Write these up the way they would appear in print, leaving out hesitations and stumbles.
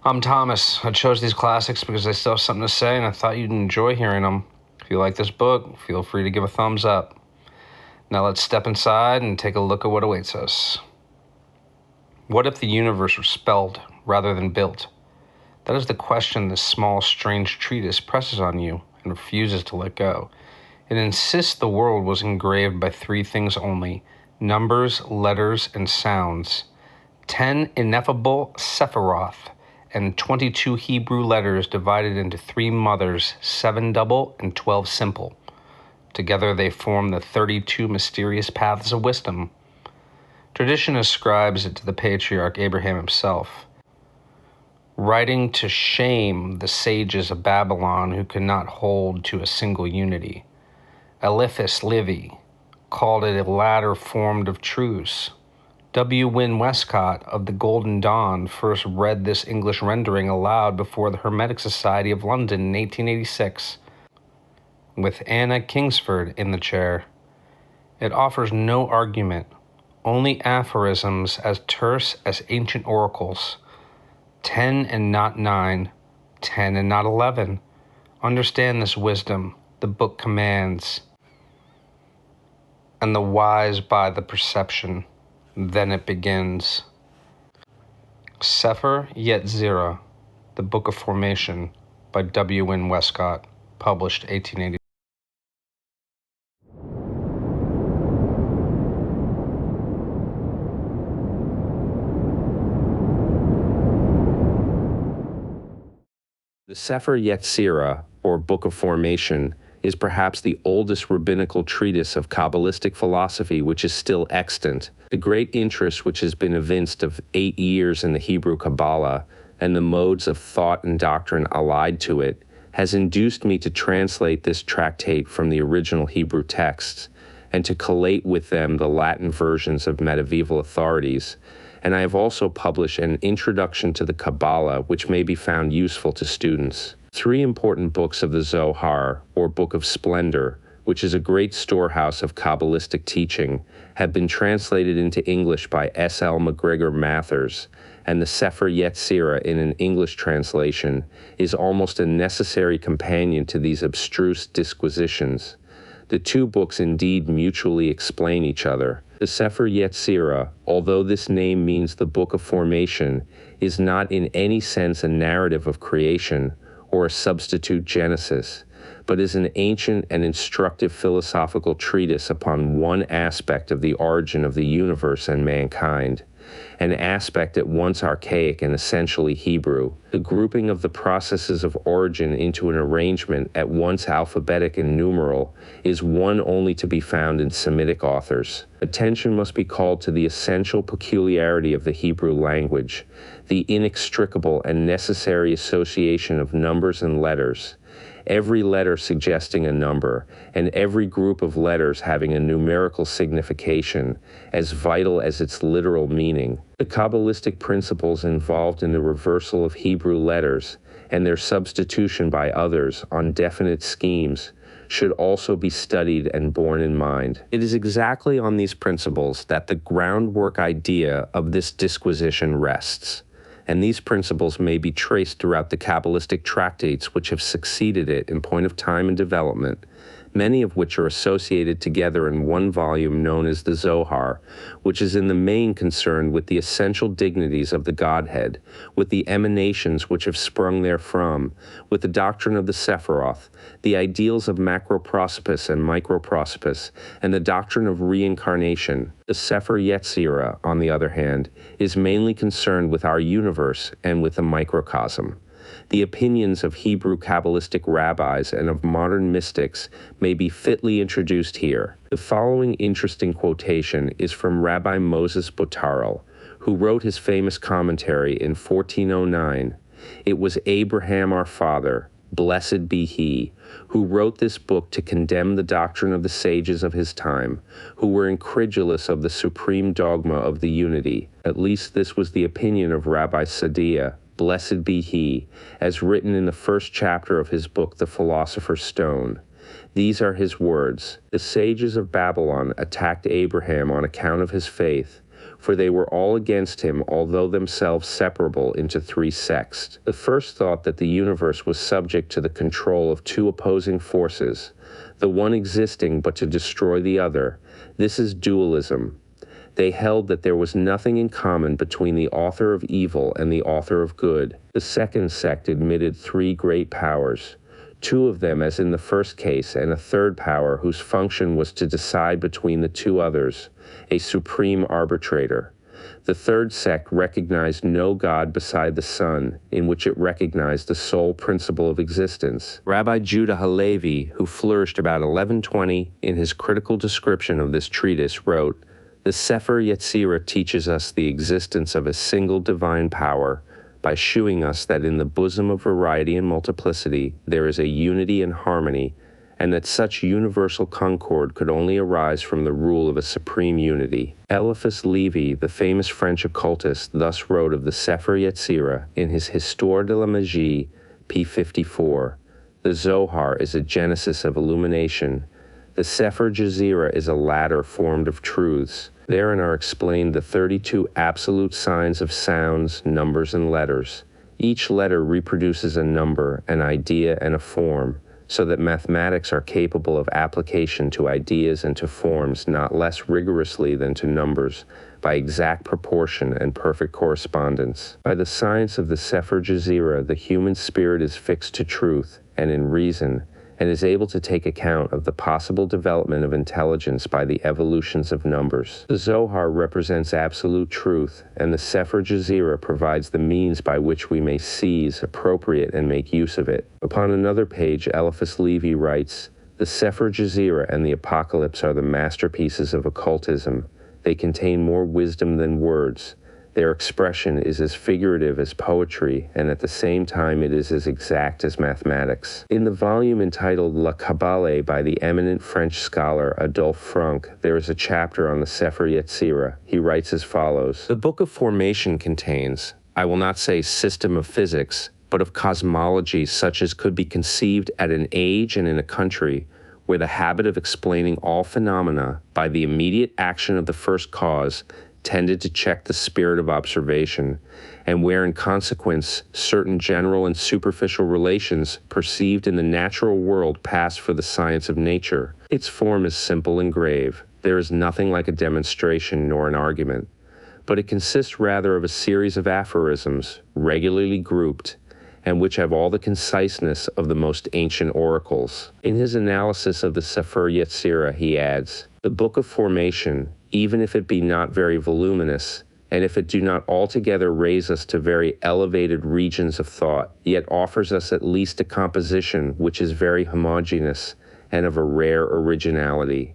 I'm Thomas. I chose these classics because they still have something to say, and I thought you'd enjoy hearing them. If you like this book, feel free to give a thumbs up. Now let's step inside and take a look at what awaits us. What if the universe were spelled rather than built? That is the question this small, strange treatise presses on you and refuses to let go. It insists the world was engraved by three things only: numbers, letters, and sounds. 10 ineffable Sephiroth, and 22 Hebrew letters divided into 3 mothers, 7 double and 12 simple. Together they form the 32 mysterious paths of wisdom. Tradition ascribes it to the patriarch Abraham himself, writing to shame the sages of Babylon who could not hold to a single unity. Eliphas Livy called it a ladder formed of truths. Wynn Westcott of the Golden Dawn first read this English rendering aloud before the Hermetic Society of London in 1886, with Anna Kingsford in the chair. It offers no argument, only aphorisms as terse as ancient oracles. 10 and not 9, 10 and not 11. Understand this wisdom, the book commands, and the wise by the perception. Then it begins. Sepher Yetzirah, The Book of Formation, by Wynn Westcott, published 1880. The Sepher Yetzirah, or Book of Formation, is perhaps the oldest rabbinical treatise of Kabbalistic philosophy which is still extant. The great interest which has been evinced of 8 years in the Hebrew Kabbalah and the modes of thought and doctrine allied to it has induced me to translate this tractate from the original Hebrew texts and to collate with them the Latin versions of medieval authorities. And I have also published an introduction to the Kabbalah, which may be found useful to students. 3 important books of the Zohar, or Book of Splendor, which is a great storehouse of Kabbalistic teaching, have been translated into English by S.L. McGregor Mathers, and the Sepher Yetzirah in an English translation is almost a necessary companion to these abstruse disquisitions. The 2 books indeed mutually explain each other. The Sepher Yetzirah, although this name means the Book of Formation, is not in any sense a narrative of creation or a substitute Genesis, but is an ancient and instructive philosophical treatise upon one aspect of the origin of the universe and mankind, an aspect at once archaic and essentially Hebrew. The grouping of the processes of origin into an arrangement at once alphabetic and numeral is one only to be found in Semitic authors. Attention must be called to the essential peculiarity of the Hebrew language, the inextricable and necessary association of numbers and letters, every letter suggesting a number, and every group of letters having a numerical signification, as vital as its literal meaning. The Kabbalistic principles involved in the reversal of Hebrew letters and their substitution by others on definite schemes should also be studied and borne in mind. It is exactly on these principles that the groundwork idea of this disquisition rests, and these principles may be traced throughout the Kabbalistic tractates which have succeeded it in point of time and development, many of which are associated together in one volume known as the Zohar, which is in the main concerned with the essential dignities of the Godhead, with the emanations which have sprung therefrom, with the doctrine of the Sephiroth, the ideals of macroprosopis and microprosopis, and the doctrine of reincarnation. The Sepher Yetzirah, on the other hand, is mainly concerned with our universe and with the microcosm. The opinions of Hebrew Kabbalistic rabbis and of modern mystics may be fitly introduced here. The following interesting quotation is from Rabbi Moses Botarel, who wrote his famous commentary in 1409. It was Abraham our father, blessed be he, who wrote this book to condemn the doctrine of the sages of his time, who were incredulous of the supreme dogma of the unity. At least this was the opinion of Rabbi Sadia, blessed be he, as written in the first chapter of his book, The Philosopher's Stone. These are his words. The sages of Babylon attacked Abraham on account of his faith, for they were all against him, although themselves separable into three sects. The first thought that the universe was subject to the control of two opposing forces, the one existing but to destroy the other. This is dualism. They held that there was nothing in common between the author of evil and the author of good. The second sect admitted three great powers, two of them as in the first case, and a third power whose function was to decide between the two others, a supreme arbitrator. The third sect recognized no God beside the sun, in which it recognized the sole principle of existence. Rabbi Judah Halevi, who flourished about 1120, in his critical description of this treatise, wrote, "The Sepher Yetzirah teaches us the existence of a single divine power, by shewing us that in the bosom of variety and multiplicity there is a unity and harmony, and that such universal concord could only arise from the rule of a supreme unity." Eliphas Levi, the famous French occultist, thus wrote of the Sepher Yetzirah in his Histoire de la Magie, p. 54. The Zohar is a genesis of illumination. The Sepher Yetzirah is a ladder formed of truths. Therein are explained the 32 absolute signs of sounds, numbers, and letters. Each letter reproduces a number, an idea, and a form, so that mathematics are capable of application to ideas and to forms not less rigorously than to numbers, by exact proportion and perfect correspondence. By the science of the Sepher Yetzirah, the human spirit is fixed to truth and in reason, and is able to take account of the possible development of intelligence by the evolutions of numbers. The Zohar represents absolute truth, and the Sepher Yetzirah provides the means by which we may seize, appropriate, and make use of it. Upon another page, Eliphas Levi writes, "The Sepher Yetzirah and the Apocalypse are the masterpieces of occultism. They contain more wisdom than words. Their expression is as figurative as poetry, and at the same time it is as exact as mathematics." In the volume entitled La Kabbalah by the eminent French scholar Adolphe Franck, there is a chapter on the Sepher Yetzirah. He writes as follows: "The Book of Formation contains, I will not say system of physics, but of cosmology such as could be conceived at an age and in a country where the habit of explaining all phenomena by the immediate action of the first cause tended to check the spirit of observation, and where in consequence certain general and superficial relations perceived in the natural world pass for the science of nature. Its form is simple and grave. There is nothing like a demonstration nor an argument, but it consists rather of a series of aphorisms, regularly grouped, and which have all the conciseness of the most ancient oracles." In his analysis of the Sepher Yetzirah, he adds, "The Book of Formation, even if it be not very voluminous, and if it do not altogether raise us to very elevated regions of thought, yet offers us at least a composition which is very homogeneous and of a rare originality.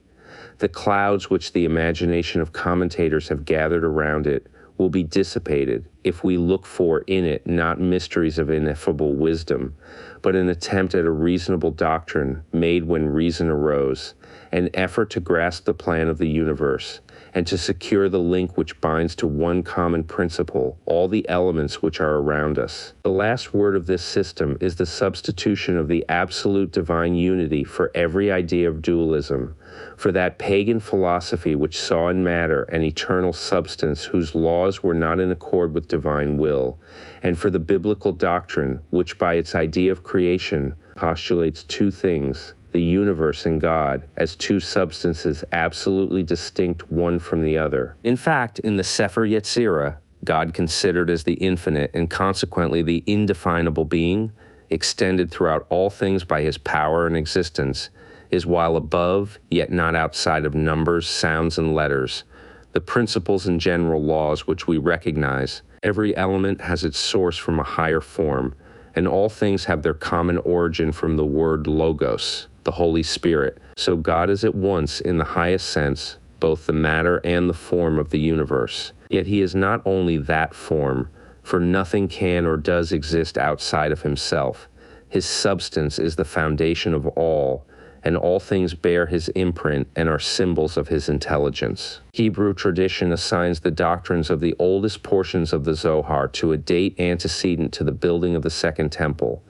The clouds which the imagination of commentators have gathered around it will be dissipated if we look for in it not mysteries of ineffable wisdom, but an attempt at a reasonable doctrine made when reason arose, an effort to grasp the plan of the universe, and to secure the link which binds to one common principle all the elements which are around us. The last word of this system is the substitution of the absolute divine unity for every idea of dualism, for that pagan philosophy which saw in matter an eternal substance whose laws were not in accord with divine will, and for the biblical doctrine which by its idea of creation postulates two things, the universe and God, as two substances absolutely distinct one from the other." In fact, in the Sepher Yetzirah, God considered as the infinite and consequently the indefinable being, extended throughout all things by his power and existence, is while above, yet not outside of numbers, sounds, and letters, the principles and general laws which we recognize. Every element has its source from a higher form, and all things have their common origin from the word logos, the Holy Spirit. So God is at once, in the highest sense, both the matter and the form of the universe. Yet he is not only that form, for nothing can or does exist outside of himself. His substance is the foundation of all, and all things bear his imprint and are symbols of his intelligence. Hebrew tradition assigns the doctrines of the oldest portions of the Zohar to a date antecedent to the building of the Second Temple.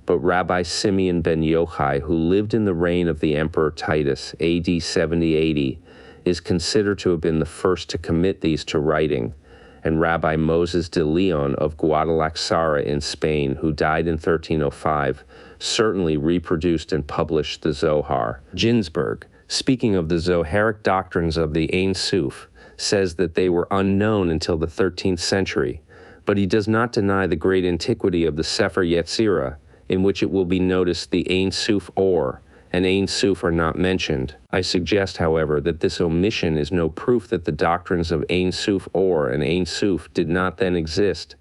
But Rabbi Simeon ben Yochai, who lived in the reign of the Emperor Titus, AD 70-80, is considered to have been the first to commit these to writing, and Rabbi Moses de Leon of Guadalajara in Spain, who died in 1305, certainly reproduced and published the Zohar. Ginsburg, speaking of the Zoharic doctrines of the Ein Sof, says that they were unknown until the 13th century, but he does not deny the great antiquity of the Sepher Yetzirah, in which it will be noticed the Ein Sof or and Ein Sof are not mentioned. I suggest, however, that this omission is no proof that the doctrines of Ein Sof or and Ein Sof did not then exist,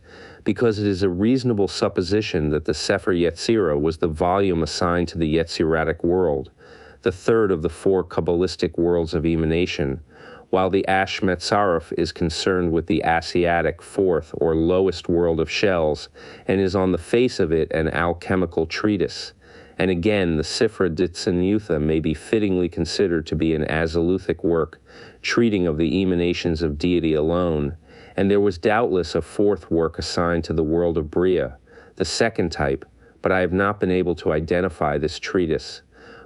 because it is a reasonable supposition that the Sepher Yetzirah was the volume assigned to the Yetziratic world, the third of the four Kabbalistic worlds of emanation, while the Ashmetzaref is concerned with the Asiatic fourth or lowest world of shells, and is on the face of it an alchemical treatise. And again, the Sifra Ditzinyutha may be fittingly considered to be an Azaluthic work, treating of the emanations of deity alone, and there was doubtless a fourth work assigned to the world of Briah, the second type, but I have not been able to identify this treatise.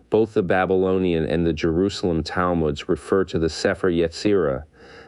Both the Babylonian and the Jerusalem Talmuds refer to the Sepher Yetzirah.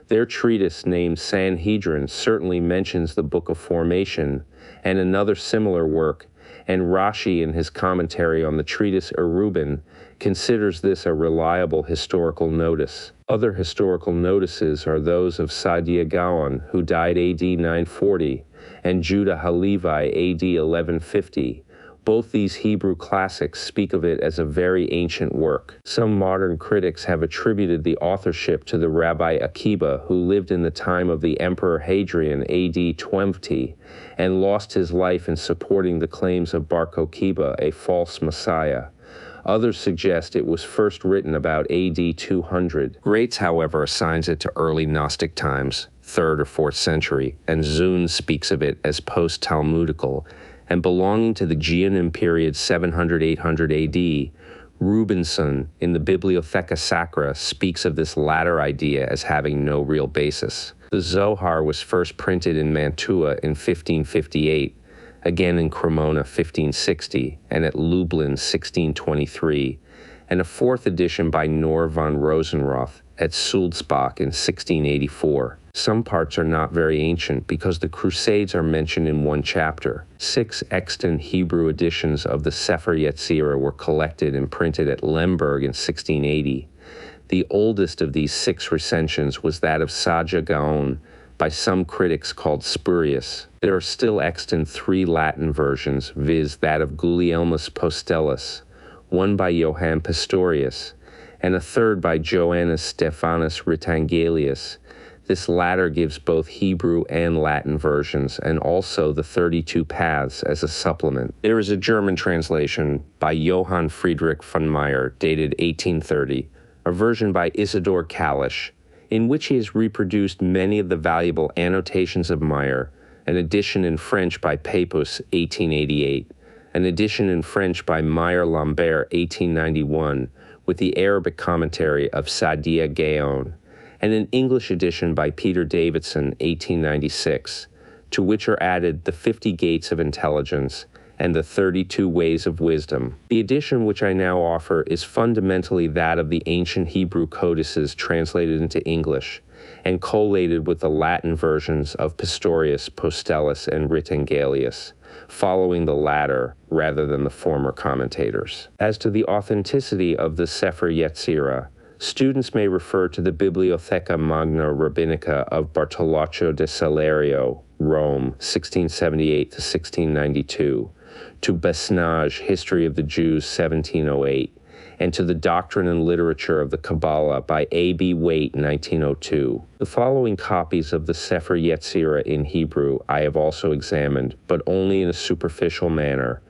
Their treatise named Sanhedrin certainly mentions the Book of Formation, and another similar work, and Rashi in his commentary on the treatise Erubin considers this a reliable historical notice. Other historical notices are those of Saadia Gaon, who died AD 940, and Judah Halevi AD 1150. Both these Hebrew classics speak of it as a very ancient work. Some modern critics have attributed the authorship to the Rabbi Akiba, who lived in the time of the Emperor Hadrian AD 20 and lost his life in supporting the claims of Bar Kokhba, a false messiah. Others suggest it was first written about AD 200. Graetz, however, assigns it to early Gnostic times, 3rd or 4th century, and Zun speaks of it as post-Talmudical, and belonging to the Geonim period 700-800 AD, Rubinson in the Bibliotheca Sacra speaks of this latter idea as having no real basis. The Zohar was first printed in Mantua in 1558, again in Cremona 1560, and at Lublin 1623, and a fourth edition by Nor von Rosenroth at Sulzbach in 1684. Some parts are not very ancient because the Crusades are mentioned in one chapter. 6 extant Hebrew editions of the Sepher Yetzirah were collected and printed at Lemberg in 1680. The oldest of these 6 recensions was that of Saadia Gaon, by some critics called spurious. There are still extant 3 Latin versions, viz. That of Gulielmus Postellus, one by Johann Pistorius, and a third by Joannes Stephanus Ritangelius. This latter gives both Hebrew and Latin versions, and also the 32 paths as a supplement. There is a German translation by Johann Friedrich von Meyer, dated 1830, a version by Isidor Kalisch, in which he has reproduced many of the valuable annotations of Meyer, an edition in French by Papus, 1888, an edition in French by Meyer Lambert, 1891, with the Arabic commentary of Saadia Gaon, and an English edition by Peter Davidson, 1896, to which are added the 50 Gates of Intelligence and the 32 Ways of Wisdom. The edition which I now offer is fundamentally that of the ancient Hebrew codices translated into English, and collated with the Latin versions of Pistorius, Postellus, and Ritangelius, following the latter rather than the former commentators. As to the authenticity of the Sepher Yetzirah, students may refer to the Bibliotheca Magna Rabbinica of Bartoloccio de Salerio, Rome, 1678 to 1692, to Besnage, History of the Jews, 1708, and to the Doctrine and Literature of the Kabbalah by A.B. Waite, 1902. The following copies of the Sepher Yetzirah in Hebrew I have also examined, but only in a superficial manner.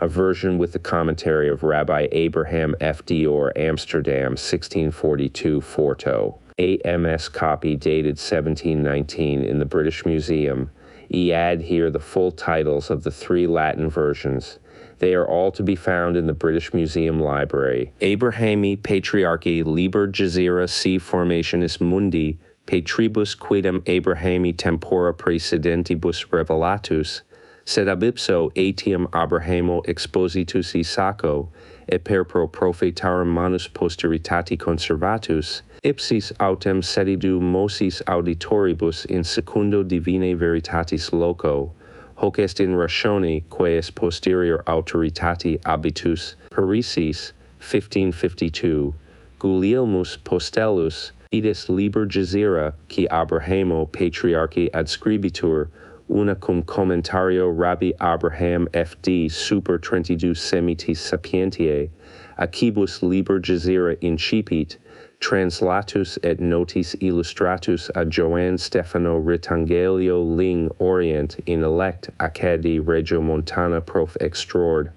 A version with the commentary of Rabbi Abraham F. Dior, Amsterdam, 1642, Forto. AMS copy dated 1719 in the British Museum. Add here the full titles of the 3 Latin versions. They are all to be found in the British Museum Library. Abrahami Patriarchi Liber Jezira si Formationis Mundi, Patribus quidem Abrahami tempora precedentibus revelatus, sed ab ipso etiam Abrahamo expositus Isaaco, et per pro prophetarum manus posteritati conservatus, Ipsis autem sedidu mosis auditoribus in secundo divinae veritatis loco, hoc est in ratione quae posterior autoritati abitus, Parisis, 1552, Gulielmus Postellus, idis liber Yetzirah, qui Abrahamo patriarchi adscribitur, una cum commentario Rabbi Abraham F.D. super 32 semitis sapientiae, acibus liber Yetzirah incipit, translatus et notis illustratus ad Johann Stefano Ritangelio Ling Orient in elect Acadi Regio Montana prof extraord,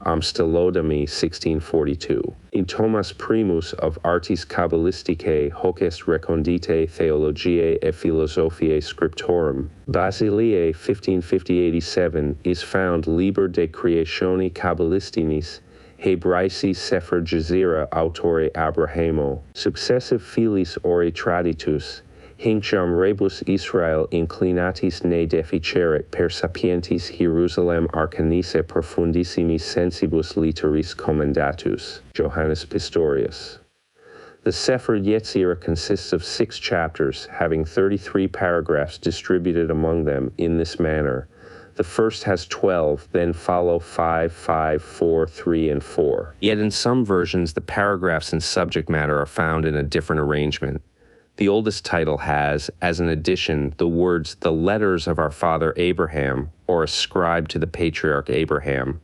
Amstelodami 1642. In Thomas Primus of Artis Kabbalisticae hoc est recondite theologiae et philosophiae scriptorum, Basileae 1550-87 is found liber de creatione Kabbalistinis, Hebraisi Sepher Yetzirah autore Abrahamo, successive filis ore traditus, hinc jam rebus Israel inclinatis ne deficeret per sapientis Jerusalem arcanice profundissimis sensibus literis commendatus. Johannes Pistorius. The Sepher Yetzirah consists of 6 chapters, having 33 paragraphs distributed among them in this manner. The first has 12, then follow 5, 5, 4, 3, and 4. Yet in some versions, the paragraphs and subject matter are found in a different arrangement. The oldest title has, as an addition, the words, "the letters of our father Abraham," or ascribed to the patriarch Abraham,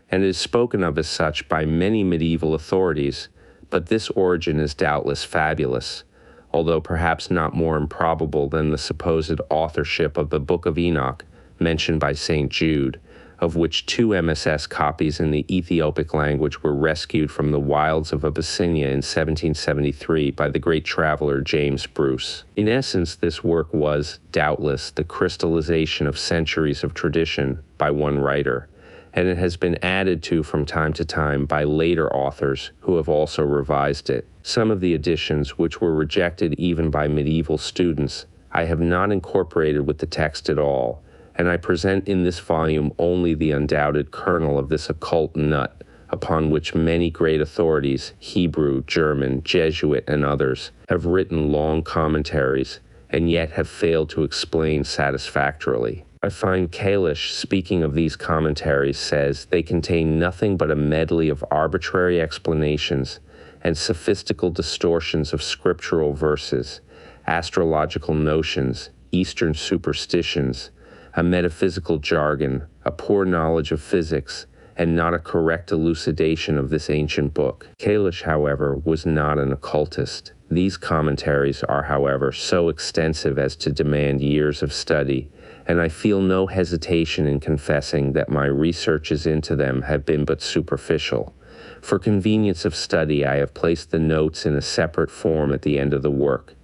and it is spoken of as such by many medieval authorities, but this origin is doubtless fabulous, although perhaps not more improbable than the supposed authorship of the Book of Enoch, mentioned by St. Jude, of which 2 MSS copies in the Ethiopic language were rescued from the wilds of Abyssinia in 1773 by the great traveler James Bruce. In essence, this work was, doubtless, the crystallization of centuries of tradition by one writer, and it has been added to from time to time by later authors who have also revised it. Some of the additions, which were rejected even by medieval students, I have not incorporated with the text at all, and I present in this volume only the undoubted kernel of this occult nut, upon which many great authorities, Hebrew, German, Jesuit, and others, have written long commentaries, and yet have failed to explain satisfactorily. I find Kalish, speaking of these commentaries, says they contain nothing but a medley of arbitrary explanations and sophistical distortions of scriptural verses, astrological notions, Eastern superstitions, a metaphysical jargon, a poor knowledge of physics, and not a correct elucidation of this ancient book. Kalish, however, was not an occultist. These commentaries are, however, so extensive as to demand years of study, and I feel no hesitation in confessing that my researches into them have been but superficial. For convenience of study, I have placed the notes in a separate form at the end of the work,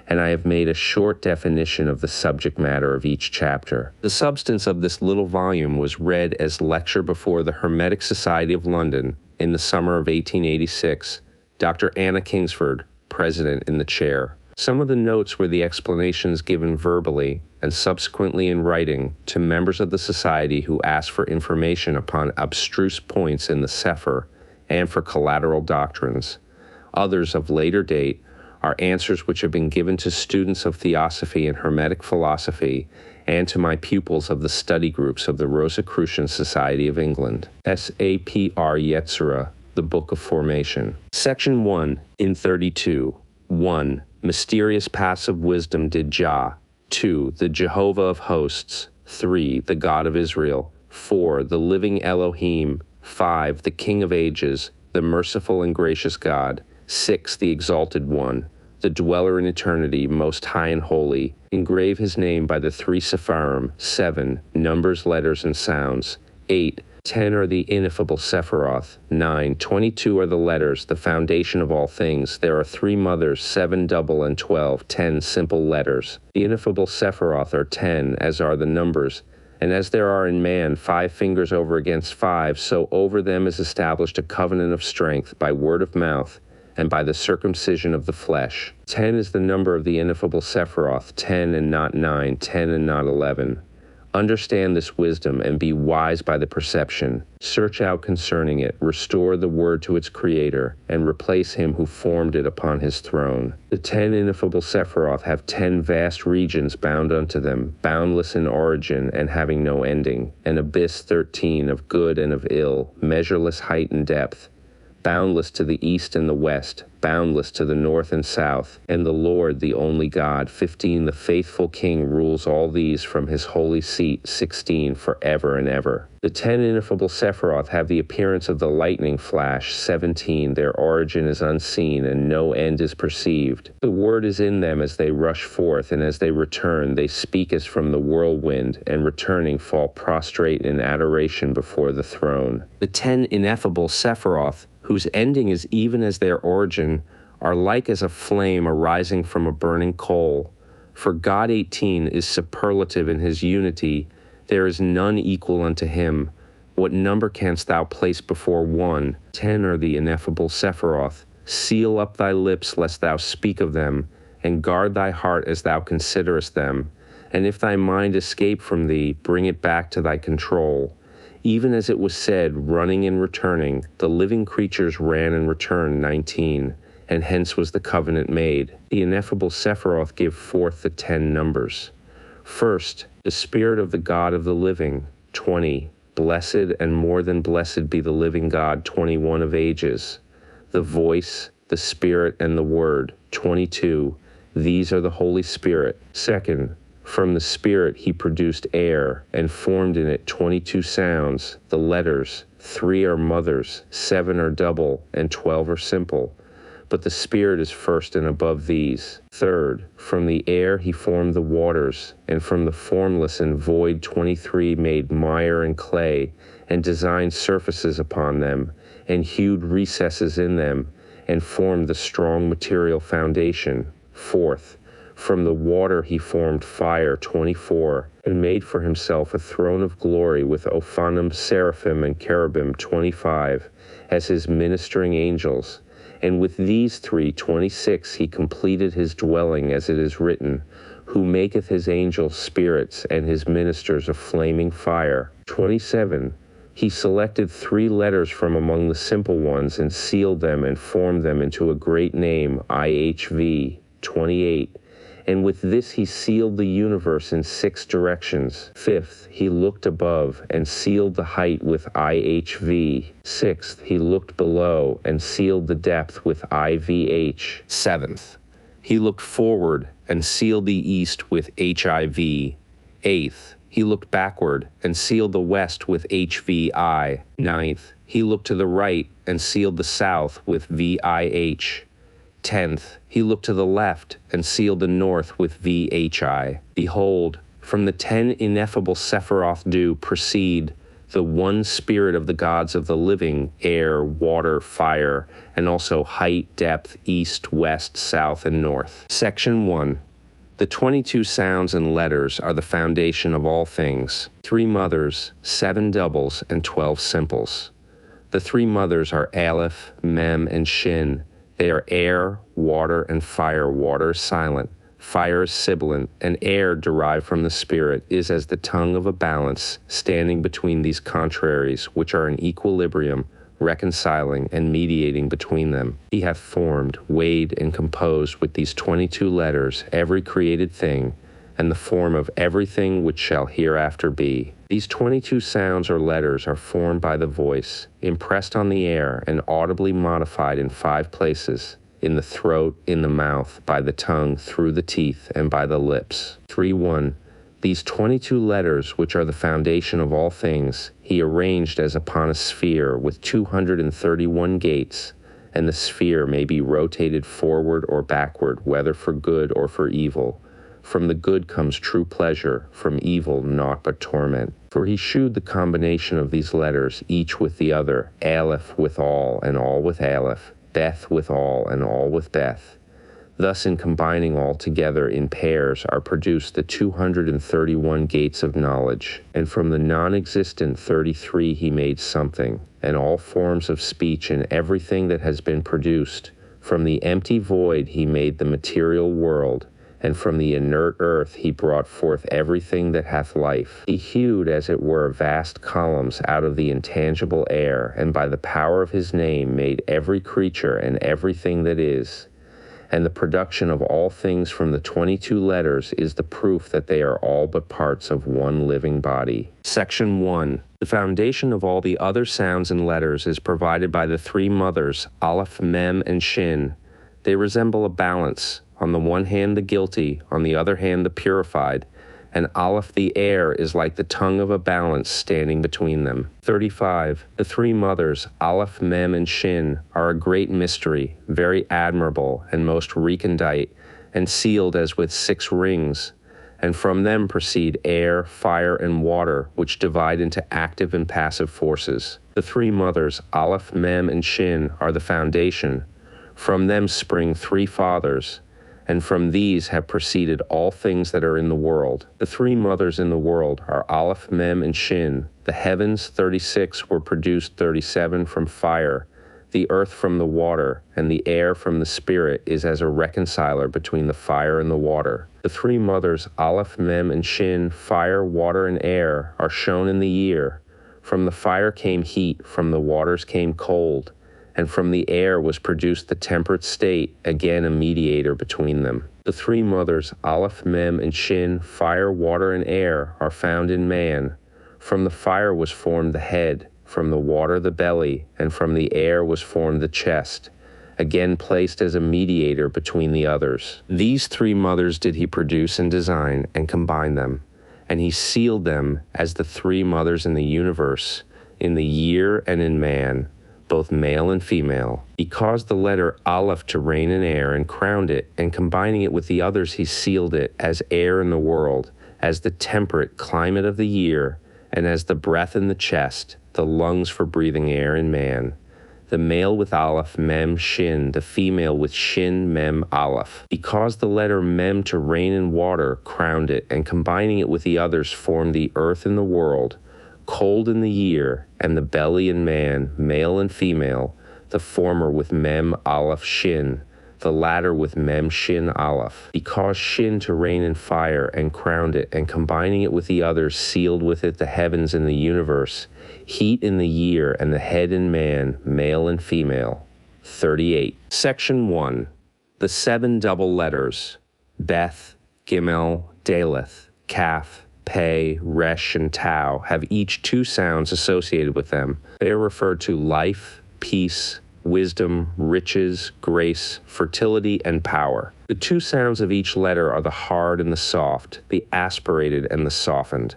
and I have made a short definition of the subject matter of each chapter. The substance of this little volume was read as lecture before the Hermetic Society of London in the summer of 1886, Dr. Anna Kingsford, president, in the chair. Some of the notes were the explanations given verbally and subsequently in writing to members of the society who asked for information upon abstruse points in the Sepher and for collateral doctrines. Others of later date are answers which have been given to students of theosophy and Hermetic philosophy and to my pupils of the study groups of the Rosicrucian Society of England. Sepher Yetzirah, the Book of Formation. Section 1, in 32. 1. Mysterious passive wisdom did Jah. 2. The Jehovah of hosts. 3. The God of Israel. 4. The living Elohim. 5. The King of ages, the merciful and gracious God. 6. The Exalted One, the dweller in eternity, most high and holy. Engrave his name by the 3 Sepharim. 7. Numbers, letters, and sounds. 8. 10 are the ineffable Sephiroth. 9. 22 are the letters, the foundation of all things. There are 3 mothers, 7 double, and 12, 10 simple letters. The ineffable Sephiroth are 10, as are the numbers. And as there are in man 5 fingers over against 5, so over them is established a covenant of strength by word of mouth, and by the circumcision of the flesh. 10 is the number of the ineffable Sephiroth, 10 and not 9, 10 and not 11. Understand this wisdom and be wise by the perception. Search out concerning it, restore the word to its creator, and replace him who formed it upon his throne. The 10 ineffable Sephiroth have 10 vast regions bound unto them, boundless in origin and having no ending, an abyss 13 of good and of ill, measureless height and depth, boundless to the east and the west, boundless to the north and south, and the Lord, the only God. 15, the faithful King rules all these from his holy seat. 16, forever and ever. The 10 ineffable Sephiroth have the appearance of the lightning flash. 17, their origin is unseen and no end is perceived. The word is in them as they rush forth, and as they return, they speak as from the whirlwind, and returning fall prostrate in adoration before the throne. The 10 ineffable Sephiroth, whose ending is even as their origin, are like as a flame arising from a burning coal. For God 18 is superlative in his unity, there is none equal unto him. What number canst thou place before one? 10 are the ineffable Sephiroth. Seal up thy lips lest thou speak of them, and guard thy heart as thou considerest them. And if thy mind escape from thee, bring it back to thy control. Even as it was said, running and returning, the living creatures ran and returned. 19, and hence was the covenant made. The ineffable Sephiroth give forth the 10 numbers. First, the spirit of the God of the living. 20, blessed and more than blessed be the living God. 21 of ages. The voice, the spirit, and the word. 22, these are the Holy Spirit. Second, from the Spirit he produced air, and formed in it 22 sounds. The letters, 3 are mothers, 7 are double, and 12 are simple. But the Spirit is first and above these. Third, from the air he formed the waters, and from the formless and void 23 made mire and clay, and designed surfaces upon them, and hewed recesses in them, and formed the strong material foundation. Fourth, from the water he formed fire. 24, and made for himself a throne of glory with Ophanim, seraphim, and cherubim. 25, as his ministering angels. And with these 3, 26, he completed his dwelling, as it is written, who maketh his angels spirits and his ministers a flaming fire. 27, he selected 3 letters from among the simple ones and sealed them and formed them into a great name, IHV. 28, and with this he sealed the universe in 6 directions. 5th, he looked above and sealed the height with IHV. 6th, he looked below and sealed the depth with IVH. 7th, he looked forward and sealed the east with HIV. 8th, he looked backward and sealed the west with HVI. 9th, he looked to the right and sealed the south with VIH. 10th, he looked to the left and sealed the north with VHI. Behold, from the 10 ineffable Sephiroth do proceed the one spirit of the gods of the living, air, water, fire, and also height, depth, east, west, south, and north. Section 1. The 22 sounds and letters are the foundation of all things. 3 mothers, 7 doubles, and 12 simples. The 3 mothers are Aleph, Mem, and Shin. They are air, water, and fire. Water is silent, fire is sibilant, and air derived from the spirit is as the tongue of a balance, standing between these contraries, which are in equilibrium, reconciling and mediating between them. He hath formed, weighed, and composed with these 22 letters every created thing, and the form of everything which shall hereafter be. These 22 sounds or letters are formed by the voice, impressed on the air, and audibly modified in 5 places, in the throat, in the mouth, by the tongue, through the teeth, and by the lips. 3.1. These 22 letters, which are the foundation of all things, he arranged as upon a sphere with 231 gates, and the sphere may be rotated forward or backward, whether for good or for evil. From the good comes true pleasure, from evil naught but torment. For he shewed the combination of these letters, each with the other, Aleph with all, and all with Aleph, Beth with all, and all with Beth. Thus in combining all together in pairs are produced the 231 gates of knowledge, and from the non-existent 33 he made something, and all forms of speech and everything that has been produced. From the empty void he made the material world, and from the inert earth he brought forth everything that hath life. He hewed as it were vast columns out of the intangible air, and by the power of his name made every creature and everything that is. And the production of all things from the 22 letters is the proof that they are all but parts of one living body. Section 1. The foundation of all the other sounds and letters is provided by the three mothers, Aleph, Mem, and Shin. They resemble a balance. On the one hand the guilty, on the other hand the purified, and Aleph the air is like the tongue of a balance standing between them. 35. The three mothers, Aleph, Mem, and Shin, are a great mystery, very admirable and most recondite, and sealed as with 6 rings, and from them proceed air, fire, and water, which divide into active and passive forces. The three mothers, Aleph, Mem, and Shin, are the foundation. From them spring 3 fathers, and from these have proceeded all things that are in the world. The three mothers in the world are Aleph, Mem, and Shin. The heavens, 36, were produced 37 from fire, the earth from the water, and the air from the spirit is as a reconciler between the fire and the water. The three mothers, Aleph, Mem, and Shin, fire, water, and air, are shown in the year. From the fire came heat, from the waters came cold, and from the air was produced the temperate state, again a mediator between them. The three mothers, Aleph, Mem, and Shin, fire, water, and air, are found in man. From the fire was formed the head, from the water the belly, and from the air was formed the chest, again placed as a mediator between the others. These three mothers did he produce and design and combine them, and he sealed them as the three mothers in the universe, in the year and in man, both male and female. He caused the letter Aleph to reign in air and crowned it, and combining it with the others he sealed it as air in the world, as the temperate climate of the year, and as the breath in the chest, the lungs for breathing air in man. The male with Aleph, Mem, Shin, the female with Shin, Mem, Aleph. He caused the letter Mem to reign in water, crowned it, and combining it with the others formed the earth in the world, cold in the year, and the belly in man, male and female, the former with Mem, Aleph, Shin, the latter with Mem, Shin, Aleph. He caused Shin to reign in fire and crowned it, and combining it with the others sealed with it the heavens and the universe, heat in the year, and the head in man, male and female. 38. Section 1. The 7 double letters, Beth, Gimel, Daleth, Kaf, Pei, Resh, and Tau, have each 2 sounds associated with them. They are referred to life, peace, wisdom, riches, grace, fertility, and power. The 2 sounds of each letter are the hard and the soft, the aspirated and the softened.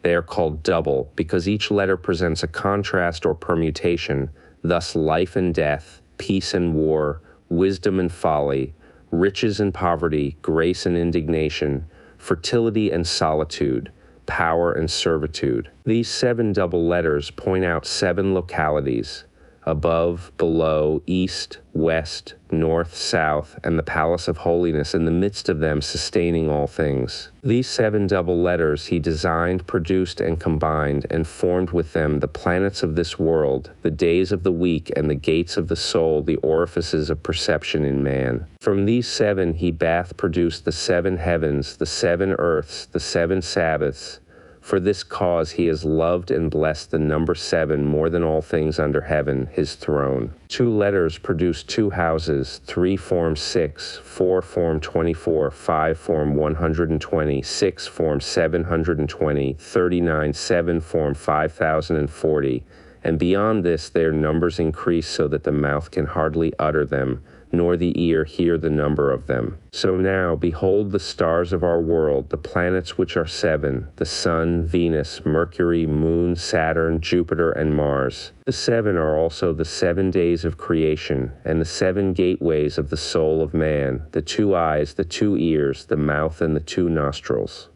They are called double because each letter presents a contrast or permutation, thus life and death, peace and war, wisdom and folly, riches and poverty, grace and indignation, fertility and solitude, power and servitude. These 7 double letters point out 7 localities: above, below, east, west, north, south, and the palace of holiness in the midst of them sustaining all things. These 7 double letters he designed, produced, and combined, and formed with them the planets of this world, the days of the week, and the gates of the soul, the orifices of perception in man. From these 7 he bath produced the 7 heavens, the 7 earths, the 7 Sabbaths. For this cause he has loved and blessed the number 7 more than all things under heaven, his throne. 2 letters produce 2 houses, 3 form 6, 4 form 24, 5 form 120, 6 form 720, 39, 7 form 5040, and beyond this their numbers increase so that the mouth can hardly utter them, nor the ear hear the number of them. So now, behold the stars of our world, the planets which are 7, the Sun, Venus, Mercury, Moon, Saturn, Jupiter, and Mars. The 7 are also the 7 days of creation, and the 7 gateways of the soul of man, the 2 eyes, the 2 ears, the mouth, and the 2 nostrils.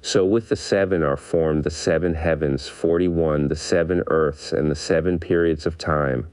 So with the 7 are formed the 7 heavens, 41, the 7 earths, and the 7 periods of time.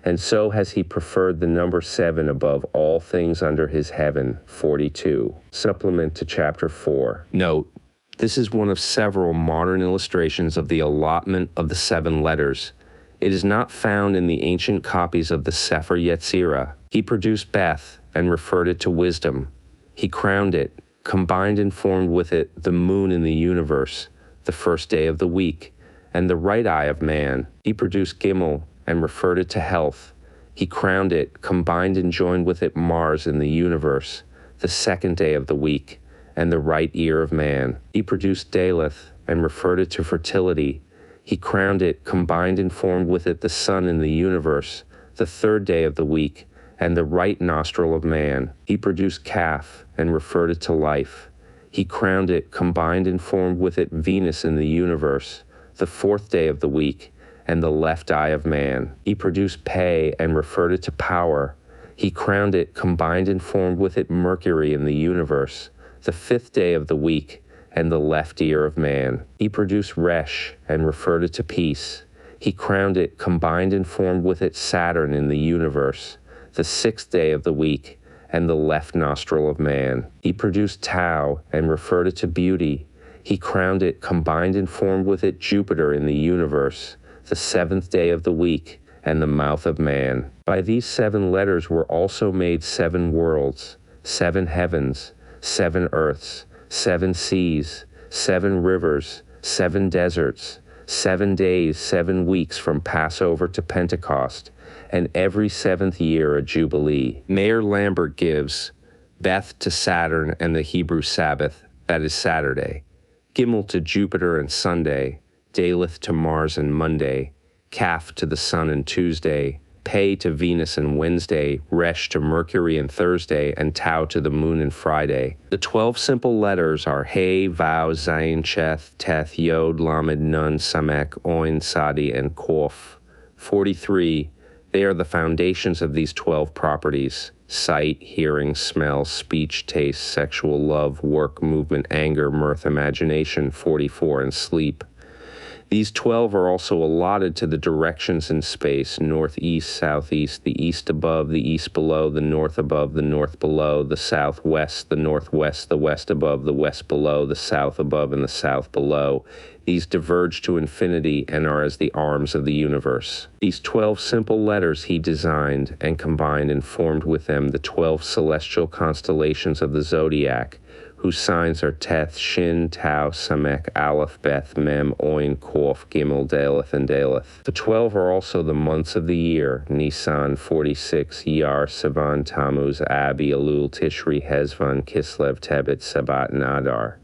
And so has he preferred the number 7 above all things under his heaven, 42. Supplement to Chapter 4. Note, this is one of several modern illustrations of the allotment of the 7 letters. It is not found in the ancient copies of the Sepher Yetzirah. He produced Beth and referred it to wisdom. He crowned it, combined and formed with it the moon in the universe, the first day of the week, and the right eye of man. He produced Gimel and referred it to health. He crowned it, combined and joined with it Mars in the universe, the second day of the week, and the right ear of man. He produced Daleth and referred it to fertility. He crowned it, combined and formed with it the sun in the universe, the third day of the week, and the right nostril of man. He produced Calf and referred it to life. He crowned it, combined and formed with it Venus in the universe, the fourth day of the week, and the left eye of man. He produced Pe and referred it to power. He crowned it, combined and formed with it Mercury in the universe, the fifth day of the week, and the left ear of man. He produced Resh and referred it to peace. He crowned it, combined and formed with it Saturn in the universe, the sixth day of the week, and the left nostril of man. He produced Tau and referred it to beauty. He crowned it, combined and formed with it Jupiter in the universe, the seventh day of the week, and the mouth of man. By these 7 letters were also made 7 worlds, 7 heavens, 7 earths, 7 seas, 7 rivers, 7 deserts, 7 days, 7 weeks from Passover to Pentecost, and every 7th year a jubilee. Mayor Lambert gives Beth to Saturn and the Hebrew Sabbath, that is Saturday, Gimel to Jupiter and Sunday, Daleth to Mars and Monday, Calf to the Sun and Tuesday, Pe to Venus and Wednesday, Resh to Mercury and Thursday, and Tau to the Moon and Friday. The 12 simple letters are He, Vav, Zayin, Cheth, Teth, Yod, Lamed, Nun, Samek, Oin, Sadi, and Kof. 43. They are the foundations of these 12 properties: sight, hearing, smell, speech, taste, sexual love, work, movement, anger, mirth, imagination. 44. And sleep. These 12 are also allotted to the directions in space: northeast, southeast, the east above, the east below, the north above, the north below, the southwest, the northwest, the west above, the west below, the south above, and the south below. These diverge to infinity and are as the arms of the universe. These 12 simple letters he designed and combined and formed with them the 12 celestial constellations of the zodiac, whose signs are Teth, Shin, Tau, Samek, Aleph, Beth, Mem, Oin, Kof, Gimel, Daleth, and Daleth. The 12 are also the months of the year: Nisan, 46, Iyar, Sivan, Tammuz, Ab, Elul, Tishri, Hezvan, Kislev, Tebet, Sabat, and Adar.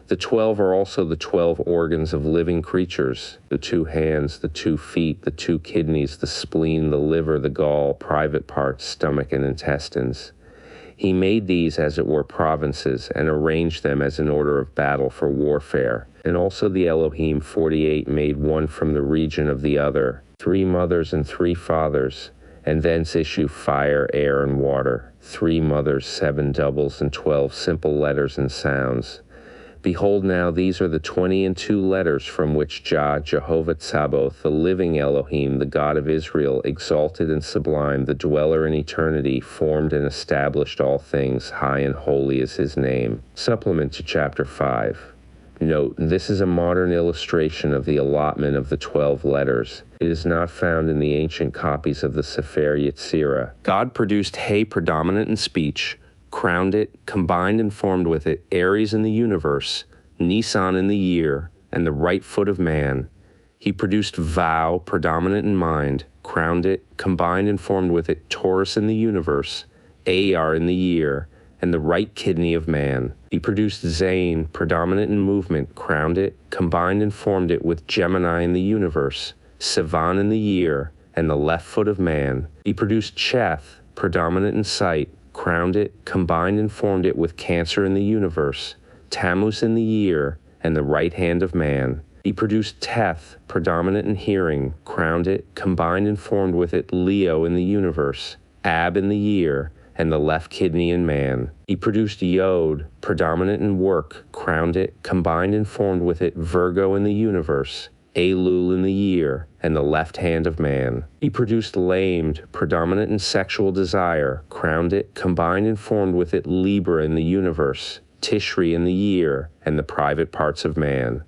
The 12 are also the 12 organs of living creatures: the 2 hands, the 2 feet, the 2 kidneys, the spleen, the liver, the gall, private parts, stomach, and intestines. He made these, as it were, provinces, and arranged them as an order of battle for warfare. And also the Elohim 48 made one from the region of the other, 3 mothers and 3 fathers, and thence issue fire, air, and water, 3 mothers, 7 doubles, and 12 simple letters and sounds. Behold now, these are the 22 letters from which Jehovah Tsabaoth, the living Elohim, the God of Israel, exalted and sublime, the dweller in eternity, formed and established all things. High and holy is his name. Supplement to chapter 5. Note, this is a modern illustration of the allotment of the 12 letters. It is not found in the ancient copies of the Sepher Yetzirah. God produced He predominant in speech, crowned it, combined and formed with it Aries in the universe, Nisan in the year, and the right foot of man. He produced Vow, predominant in mind, crowned it, combined and formed with it Taurus in the universe, Ayar in the year, and the right kidney of man. He produced Zayin, predominant in movement, crowned it, combined and formed it with Gemini in the universe, Sivan in the year, and the left foot of man. He produced Cheth, predominant in sight, crowned it, combined and formed it with Cancer in the universe, Tammuz in the year, and the right hand of man. He produced Teth, predominant in hearing, crowned it, combined and formed with it Leo in the universe, Ab in the year, and the left kidney in man. He produced Yod, predominant in work, crowned it, combined and formed with it Virgo in the universe, Elul in the year, and the left hand of man. He produced Lamed, predominant in sexual desire, crowned it, combined and formed with it Libra in the universe, Tishri in the year, and the private parts of man.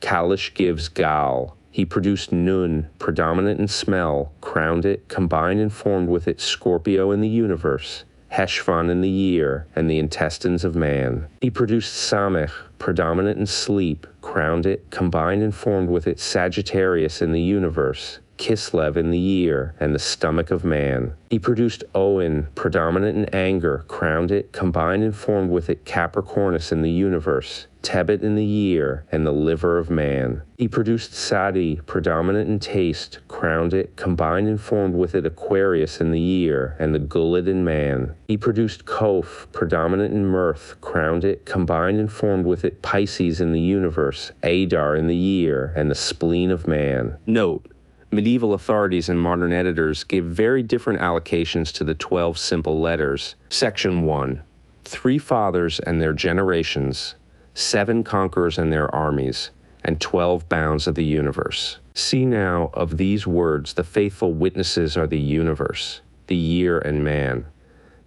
Kalish gives Gal. He produced Nun, predominant in smell, crowned it, combined and formed with it Scorpio in the universe, Heshvan in the year, and the intestines of man. He produced Samech, predominant in sleep, crowned it, combined and formed with it Sagittarius in the universe, Kislev in the year, and the stomach of man. He produced Owen, predominant in anger, crowned it, combined and formed with it Capricornus in the universe, Tebet in the year, and the liver of man. He produced Sadi, predominant in taste, crowned it, combined and formed with it Aquarius in the year, and the gullet in man. He produced Koph, predominant in mirth, crowned it, combined and formed with it Pisces in the universe, Adar in the year, and the spleen of man. Note: medieval authorities and modern editors gave very different allocations to the 12 simple letters. Section 1. 3 fathers and their generations, 7 conquerors and their armies, and 12 bounds of the universe. See now, of these words, the faithful witnesses are the universe, the year and man,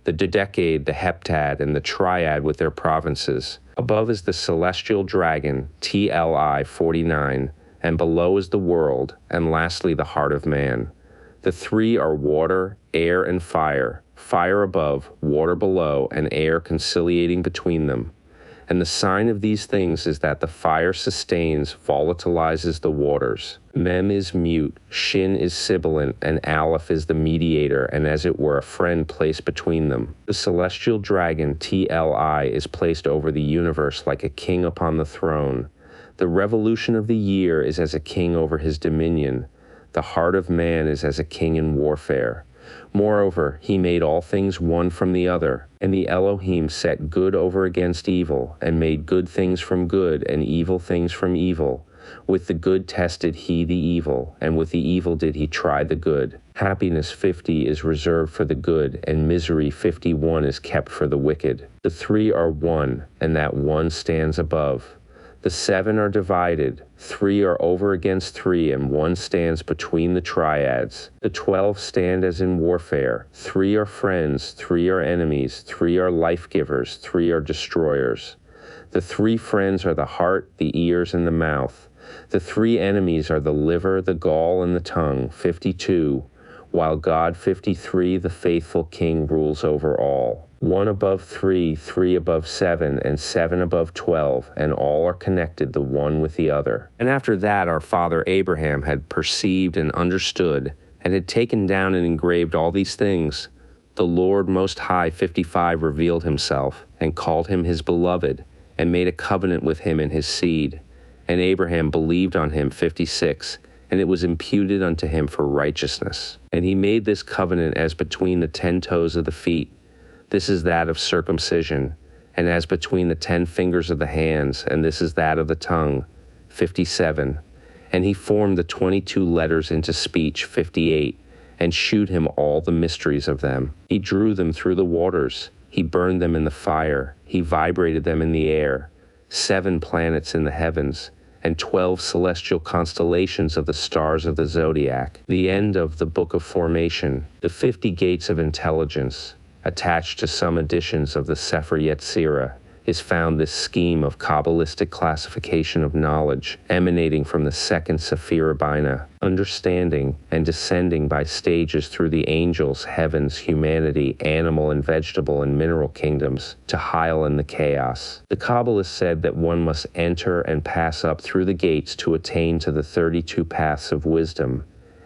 the dodecade, the heptad, and the triad with their provinces. Above is the celestial dragon, TLI 49, and below is the world, and lastly the heart of man. The 3 are water, air, and fire, fire above, water below, and air conciliating between them. And the sign of these things is that the fire sustains, volatilizes the waters. Mem is mute, Shin is sibilant, and Aleph is the mediator, and as it were a friend placed between them. The celestial dragon, TLI, is placed over the universe like a king upon the throne. The revolution of the year is as a king over his dominion. The heart of man is as a king in warfare. Moreover, he made all things one from the other, and the Elohim set good over against evil, and made good things from good, and evil things from evil. With the good tested he the evil, and with the evil did he try the good. Happiness 50 is reserved for the good, and misery 51 is kept for the wicked. The 3 are one, and that one stands above. The 7 are divided, 3 are over against 3, and 1 stands between the triads. The 12 stand as in warfare, 3 are friends, 3 are enemies, 3 are life-givers, 3 are destroyers. The 3 friends are the heart, the ears, and the mouth. The 3 enemies are the liver, the gall, and the tongue, 52, while God 53, the faithful king, rules over all. 1 above 3, 3 above 7, and 7 above 12, and all are connected the one with the other. And after that our father Abraham had perceived and understood, and had taken down and engraved all these things, the Lord Most High 55 revealed himself, and called him his beloved, and made a covenant with him and his seed. And Abraham believed on him 56, and it was imputed unto him for righteousness. And he made this covenant as between the 10 toes of the feet. This is that of circumcision, and as between the 10 fingers of the hands, and this is that of the tongue, 57. And he formed the 22 letters into speech, 58, and shewed him all the mysteries of them. He drew them through the waters, he burned them in the fire, he vibrated them in the air, 7 planets in the heavens, and 12 celestial constellations of the stars of the zodiac. The end of the Book of Formation, the 50 gates of intelligence. Attached to some editions of the Sepher Yetzirah is found this scheme of Kabbalistic classification of knowledge emanating from the second Sepher Yetzirah, understanding and descending by stages through the angels, heavens, humanity, animal and vegetable and mineral kingdoms to Heil and the chaos. The Kabbalists said that one must enter and pass up through the gates to attain to the 32 paths of wisdom,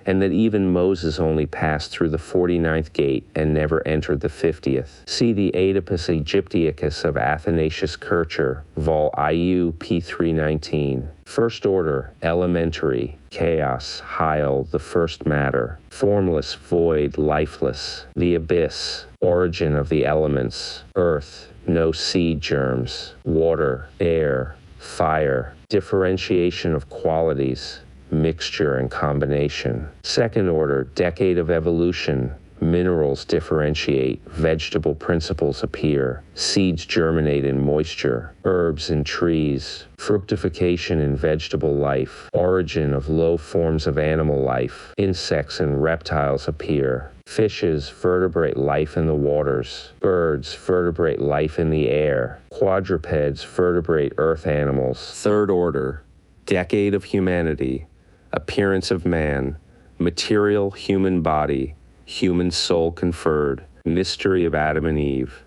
and that even Moses only passed through the 49th gate and never entered the 50th. See the Oedipus Aegyptiacus of Athanasius Kircher, Vol. IU p. 319. First order, elementary, chaos, Heil, the first matter, formless, void, lifeless, the abyss, origin of the elements, earth, no seed germs, water, air, fire, differentiation of qualities, mixture and combination. Second order, decade of evolution. Minerals differentiate, vegetable principles appear, seeds germinate in moisture, herbs in trees, fructification in vegetable life, origin of low forms of animal life, insects and reptiles appear, fishes vertebrate life in the waters, birds vertebrate life in the air, quadrupeds vertebrate earth animals. Third order, decade of humanity. Appearance of man, material human body, human soul conferred, mystery of Adam and Eve,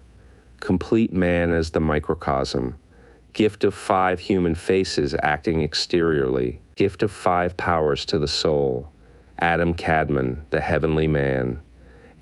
complete man as the microcosm, gift of 5 human faces acting exteriorly, gift of 5 powers to the soul, Adam Kadmon, the heavenly man,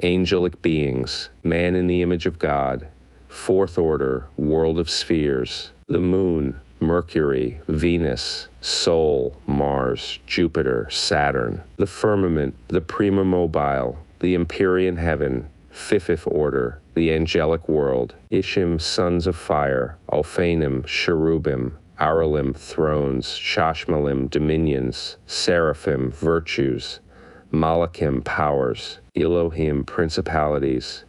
angelic beings, man in the image of God, 4th order, world of spheres, the moon, Mercury, Venus, Sol, Mars, Jupiter, Saturn, the firmament, the prima mobile, the empyrean heaven, 5th order, the angelic world, Ishim, sons of fire, Alphanim, cherubim, Aralim, thrones, Shashmalim, dominions, Seraphim, virtues, Malachim, powers, Elohim, principalities,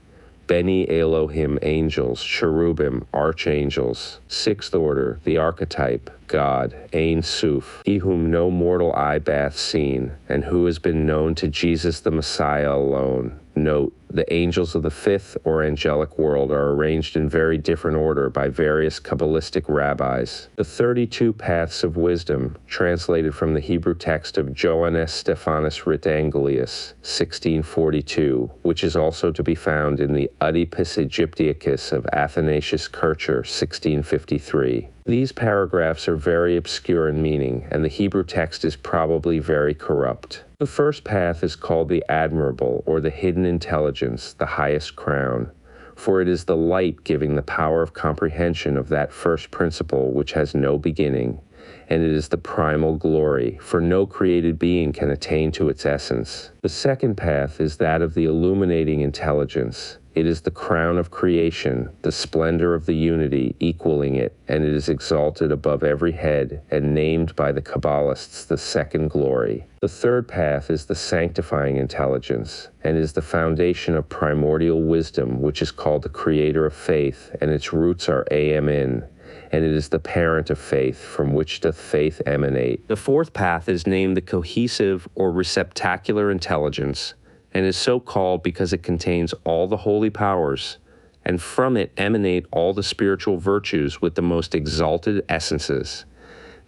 Beni Elohim, angels, cherubim, archangels, 6th order, the archetype, God, Ein Suf, he whom no mortal eye bath seen, and who has been known to Jesus the Messiah alone. Note, the angels of the 5th or angelic world are arranged in very different order by various Kabbalistic rabbis. The 32 paths of wisdom, translated from the Hebrew text of Johannes Stephanus Ritangelius, 1642, which is also to be found in the Oedipus Aegyptiacus of Athanasius Kircher, 1653. These paragraphs are very obscure in meaning, and the Hebrew text is probably very corrupt. The first path is called the admirable, or the hidden intelligence, the highest crown, for it is the light giving the power of comprehension of that first principle which has no beginning, and it is the primal glory, for no created being can attain to its essence. The second path is that of the illuminating intelligence. It is the crown of creation, the splendor of the unity equaling it, and it is exalted above every head and named by the Kabbalists the second glory. The third path is the sanctifying intelligence, and is the foundation of primordial wisdom, which is called the creator of faith, and its roots are Amen, and it is the parent of faith, from which doth faith emanate. The fourth path is named the cohesive or receptacular intelligence, and is so called because it contains all the holy powers, and from it emanate all the spiritual virtues with the most exalted essences.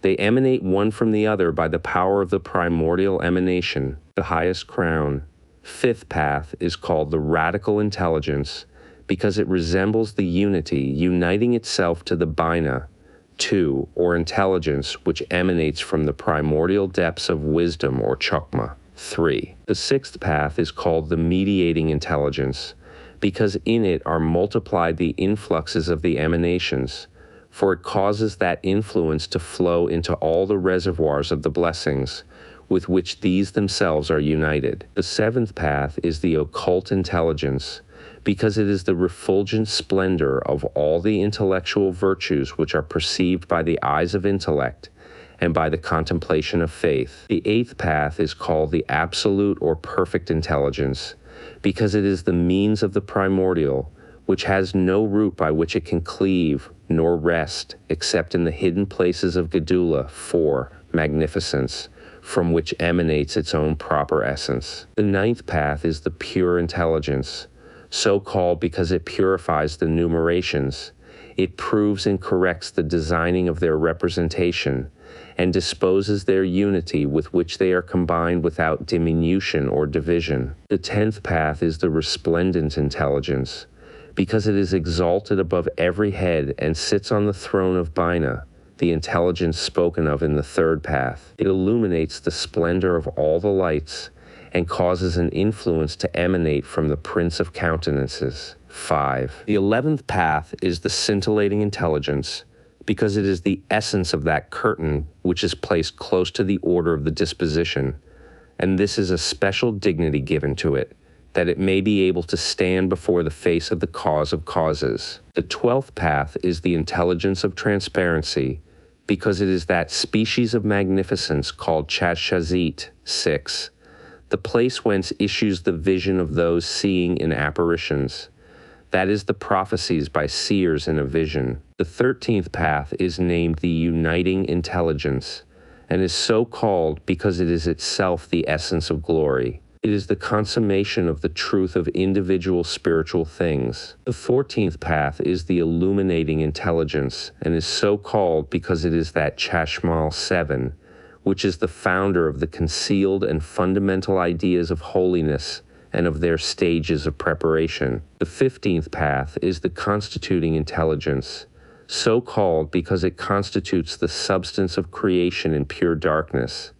They emanate one from the other by the power of the primordial emanation, the highest crown. Fifth path is called the radical intelligence, because it resembles the unity uniting itself to the Bina, 2, or intelligence which emanates from the primordial depths of wisdom or Chokmah. 3. The sixth path is called the mediating intelligence, because in it are multiplied the influxes of the emanations, for it causes that influence to flow into all the reservoirs of the blessings, with which these themselves are united. The seventh path is the occult intelligence, because it is the refulgent splendor of all the intellectual virtues which are perceived by the eyes of intellect, and by the contemplation of faith. The eighth path is called the absolute or perfect intelligence, because it is the means of the primordial, which has no root by which it can cleave, nor rest, except in the hidden places of Gedula, 4, magnificence, from which emanates its own proper essence. The ninth path is the pure intelligence, so called because it purifies the numerations. It proves and corrects the designing of their representation, and disposes their unity with which they are combined without diminution or division. The 10th path is the resplendent intelligence, because it is exalted above every head and sits on the throne of Bina, the intelligence spoken of in the third path. It illuminates the splendor of all the lights, and causes an influence to emanate from the Prince of Countenances. 5. The 11th path is the scintillating intelligence, because it is the essence of that curtain which is placed close to the order of the disposition, and this is a special dignity given to it, that it may be able to stand before the face of the cause of causes. The 12th path is the intelligence of transparency, because it is that species of magnificence called Chashazit, 6, the place whence issues the vision of those seeing in apparitions. That is the prophecies by seers in a vision. The 13th path is named the uniting intelligence, and is so called because it is itself the essence of glory. It is the consummation of the truth of individual spiritual things. The 14th path is the illuminating intelligence, and is so called because it is that Chashmal 7, which is the founder of the concealed and fundamental ideas of holiness and of their stages of preparation. The 15th path is the constituting intelligence, so called because it constitutes the substance of creation in pure darkness,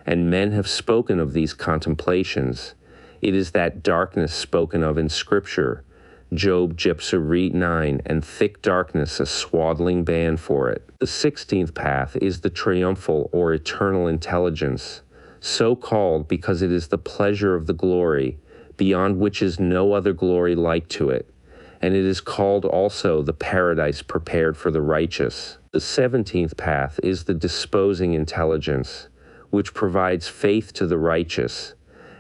and men have spoken of these contemplations. It is that darkness spoken of in Scripture, Job Yetziratic 9, and thick darkness a swaddling band for it. The 16th path is the triumphal or eternal intelligence, so called because it is the pleasure of the glory, beyond which is no other glory like to it, and it is called also the paradise prepared for the righteous. The 17th path is the disposing intelligence, which provides faith to the righteous,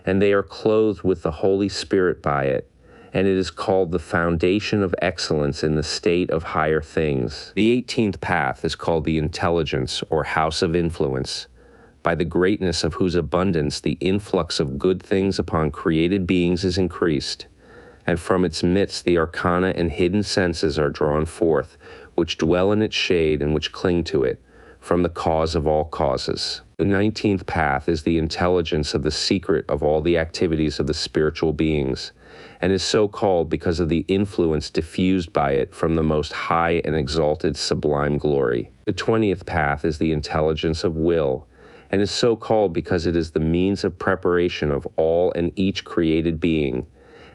and they are clothed with the Holy Spirit by it, and it is called the foundation of excellence in the state of higher things. The 18th path is called the intelligence or house of influence, by the greatness of whose abundance the influx of good things upon created beings is increased, and from its midst the arcana and hidden senses are drawn forth, which dwell in its shade and which cling to it, from the cause of all causes. The 19th path is the intelligence of the secret of all the activities of the spiritual beings, and is so called because of the influence diffused by it from the most high and exalted sublime glory. The 20th path is the intelligence of will, and is so called because it is the means of preparation of all and each created being,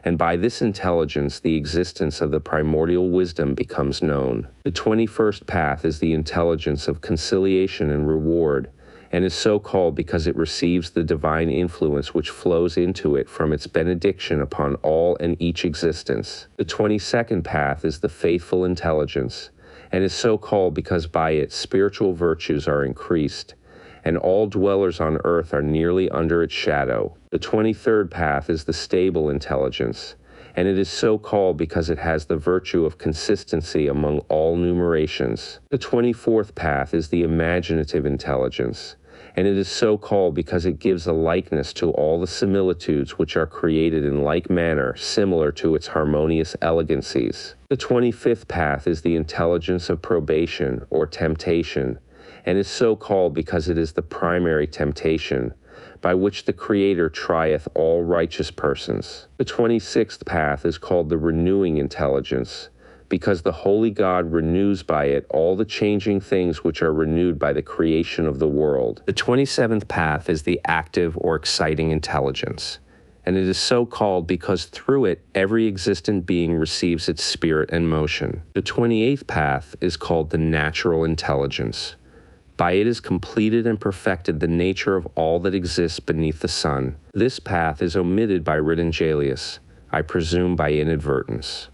and by this intelligence the existence of the primordial wisdom becomes known. The 21st path is the intelligence of conciliation and reward, and is so called because it receives the divine influence which flows into it from its benediction upon all and each existence. The 22nd path is the faithful intelligence, and is so called because by it spiritual virtues are increased, and all dwellers on earth are nearly under its shadow. The 23rd path is the stable intelligence, and it is so called because it has the virtue of consistency among all numerations. The 24th path is the imaginative intelligence, and it is so called because it gives a likeness to all the similitudes which are created in like manner, similar to its harmonious elegancies. The 25th path is the intelligence of probation or temptation, and is so called because it is the primary temptation, by which the Creator trieth all righteous persons. The 26th path is called the renewing intelligence, because the Holy God renews by it all the changing things which are renewed by the creation of the world. The 27th path is the active or exciting intelligence, and it is so called because through it every existent being receives its spirit and motion. The 28th path is called the natural intelligence. By it is completed and perfected the nature of all that exists beneath the sun. This path is omitted by Ritangelius, I presume by inadvertence.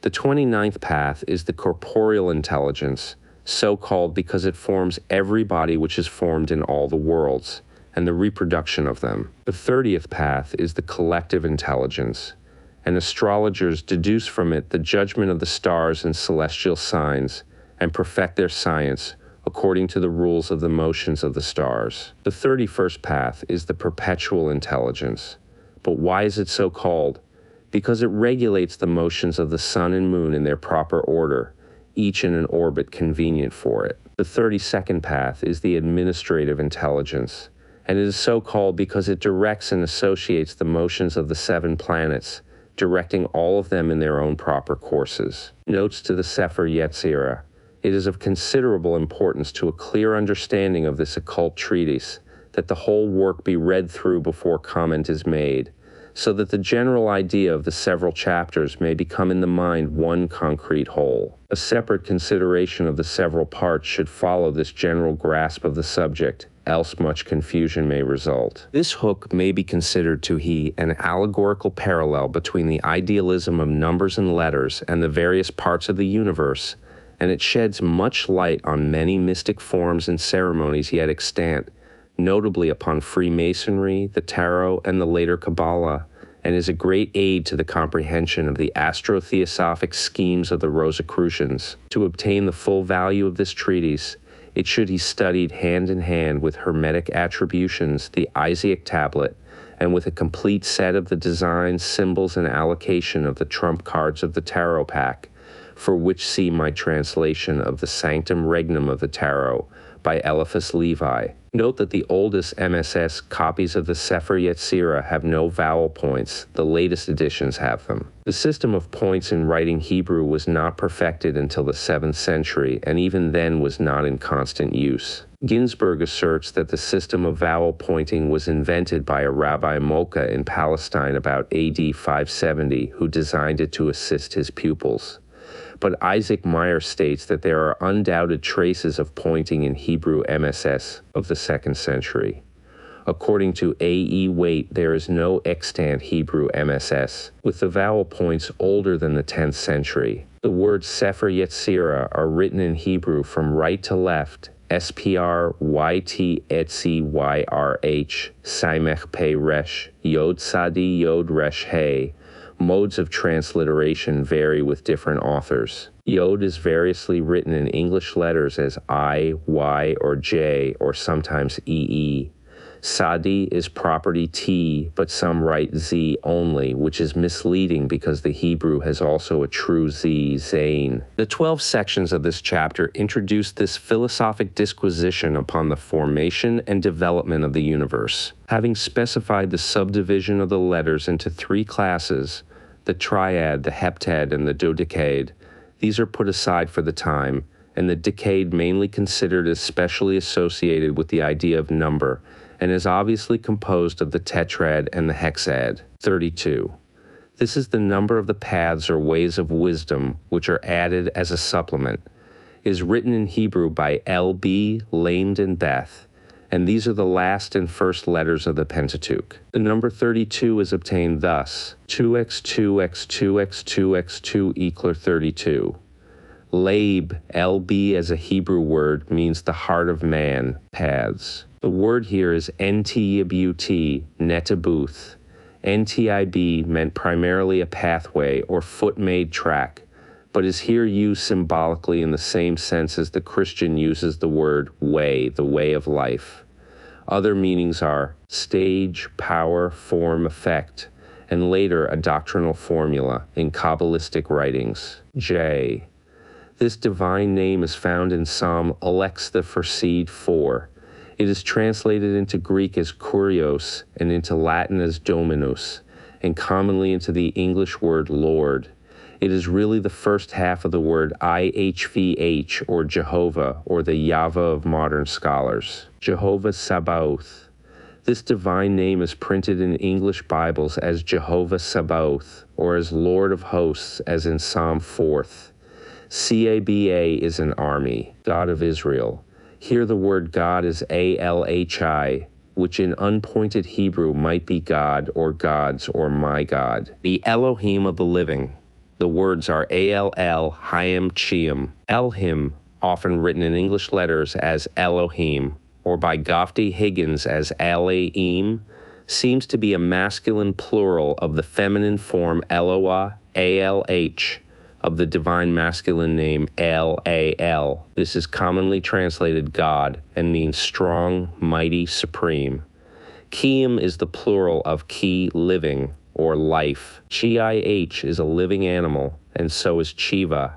The 29th path is the corporeal intelligence, so called because it forms every body which is formed in all the worlds, and the reproduction of them. The 30th path is the collective intelligence, and astrologers deduce from it the judgment of the stars and celestial signs, and perfect their science, according to the rules of the motions of the stars. The 31st path is the perpetual intelligence. But why is it so called? Because it regulates the motions of the sun and moon in their proper order, each in an orbit convenient for it. The 32nd path is the administrative intelligence, and it is so called because it directs and associates the motions of the 7 planets, directing all of them in their own proper courses. Notes to the Sepher Yetzirah. It is of considerable importance to a clear understanding of this occult treatise that the whole work be read through before comment is made, so that the general idea of the several chapters may become in the mind one concrete whole. A separate consideration of the several parts should follow this general grasp of the subject, else much confusion may result. This hook may be considered to be an allegorical parallel between the idealism of numbers and letters and the various parts of the universe, and it sheds much light on many mystic forms and ceremonies yet extant, notably upon Freemasonry, the Tarot, and the later Kabbalah, and is a great aid to the comprehension of the astro-theosophic schemes of the Rosicrucians. To obtain the full value of this treatise, it should be studied hand in hand with Hermetic attributions, the Isaiah tablet, and with a complete set of the designs, symbols, and allocation of the trump cards of the tarot pack, for which see my translation of the Sanctum Regnum of the Tarot by Eliphas Levi. Note that the oldest MSS copies of the Sepher Yetzirah have no vowel points. The latest editions have them. The system of points in writing Hebrew was not perfected until the 7th century, and even then was not in constant use. Ginsburg asserts that the system of vowel pointing was invented by a Rabbi Mocha in Palestine about AD 570, who designed it to assist his pupils. But Isaac Meyer states that there are undoubted traces of pointing in Hebrew MSS of the 2nd century. According to A.E. Waite, there is no extant Hebrew MSS, with the vowel points older than the 10th century. The words Sepher Yetzirah are written in Hebrew from right to left, SPR, YT, Etzi, YRH, Simech Pe Resh, Yod Sadi, Yod Resh He. Modes of transliteration vary with different authors. Yod is variously written in English letters as I, Y, or J, or sometimes EE. Sadi is property T, but some write Z only, which is misleading because the Hebrew has also a true Z, Zain. The 12 sections of this chapter introduce this philosophic disquisition upon the formation and development of the universe. Having specified the subdivision of the letters into 3 classes, the triad, the heptad, and the dodecade, these are put aside for the time, and the decade mainly considered as specially associated with the idea of number, and is obviously composed of the tetrad and the hexad, 32. This is the number of the paths or ways of wisdom which are added as a supplement. It is written in Hebrew by L.B., Lamed, and Beth, and these are the last and first letters of the Pentateuch. The number 32 is obtained thus: 2x, 2x, 2x, 2x, 2 equal 32. Lab, LB as a Hebrew word, means the heart of man, paths. The word here is NTIBUT, netabuth. NTIB meant primarily a pathway or foot-made track, but is here used symbolically in the same sense as the Christian uses the word way, the way of life. Other meanings are stage, power, form, effect, and later a doctrinal formula in Kabbalistic writings. J. This divine name is found in Psalm Alex the Firseed 4. It is translated into Greek as kurios and into Latin as dominus, and commonly into the English word Lord. It is really the first half of the word IHVH, or Jehovah, or the Yahweh of modern scholars. Jehovah Sabaoth. This divine name is printed in English Bibles as Jehovah Sabaoth, or as Lord of Hosts, as in Psalm 4th. CABA is an army, God of Israel. Here the word God is ALHI, which in unpointed Hebrew might be God or gods or my God. The Elohim of the living. The words are ALL, Hayim, Chiim. Elhim, often written in English letters as Elohim, or by Gofty Higgins as Alaim, seems to be a masculine plural of the feminine form Eloah, ALH, of the divine masculine name Lal. This is commonly translated God and means strong, mighty, supreme. Kiyim is the plural of ki, living, or life. Chi-h is a living animal, and so is Chiva.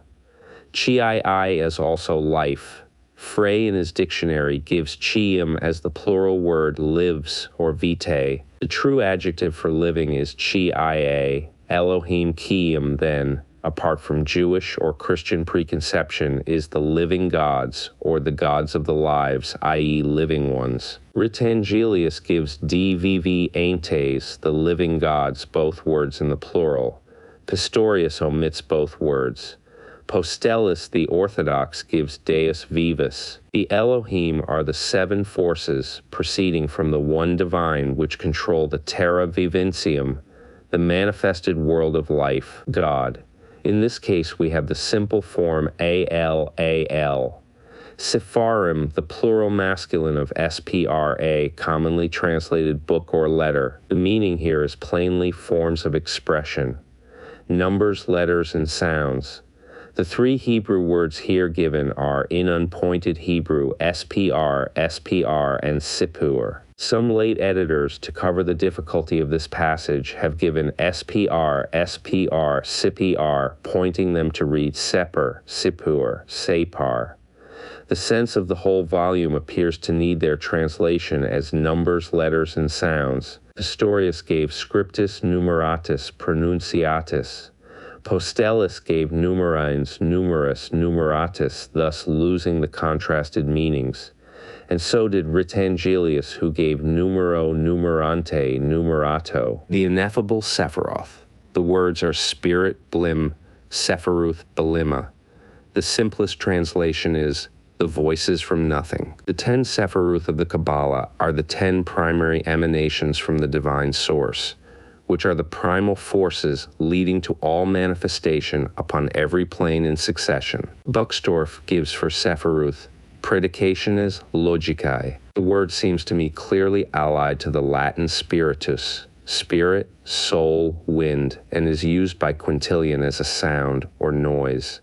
Chi-I is also life. Frey in his dictionary gives Chiyim as the plural word lives or vitae. The true adjective for living is Chi-ia. Elohim Kiyim, then, apart from Jewish or Christian preconception, is the living gods, or the gods of the lives, i.e. living ones. Ritangelius gives DVV Aintes, the living gods, both words in the plural. Pistorius omits both words. Postellus, the Orthodox, gives Deus Vivus. The Elohim are the 7 forces proceeding from the one divine which control the terra viventium, the manifested world of life, God. In this case, we have the simple form ALAL. Sepharim, the plural masculine of SPRA, commonly translated book or letter. The meaning here is plainly forms of expression. Numbers, letters, and sounds. The 3 Hebrew words here given are, in unpointed Hebrew, SPR, SPR, and Sipur. Some late editors, to cover the difficulty of this passage, have given SPR, SPR, SIPR, pointing them to read Sepher, Sipur, Separ. The sense of the whole volume appears to need their translation as numbers, letters, and sounds. Pistorius gave scriptus numeratus pronunciatus. Postellus gave numerines numerus numeratus, thus losing the contrasted meanings. And so did Ritangelius, who gave numero numerante numerato. The ineffable Sephiroth. The words are spirit, blim, Sephiruth, belima. The simplest translation is the voices from nothing. The 10 Sephiruth of the Kabbalah are the 10 primary emanations from the divine source, which are the primal forces leading to all manifestation upon every plane in succession. Buxtorf gives for Sephiruth, predication is logicae. The word seems to me clearly allied to the Latin spiritus, spirit, soul, wind, and is used by Quintilian as a sound or noise.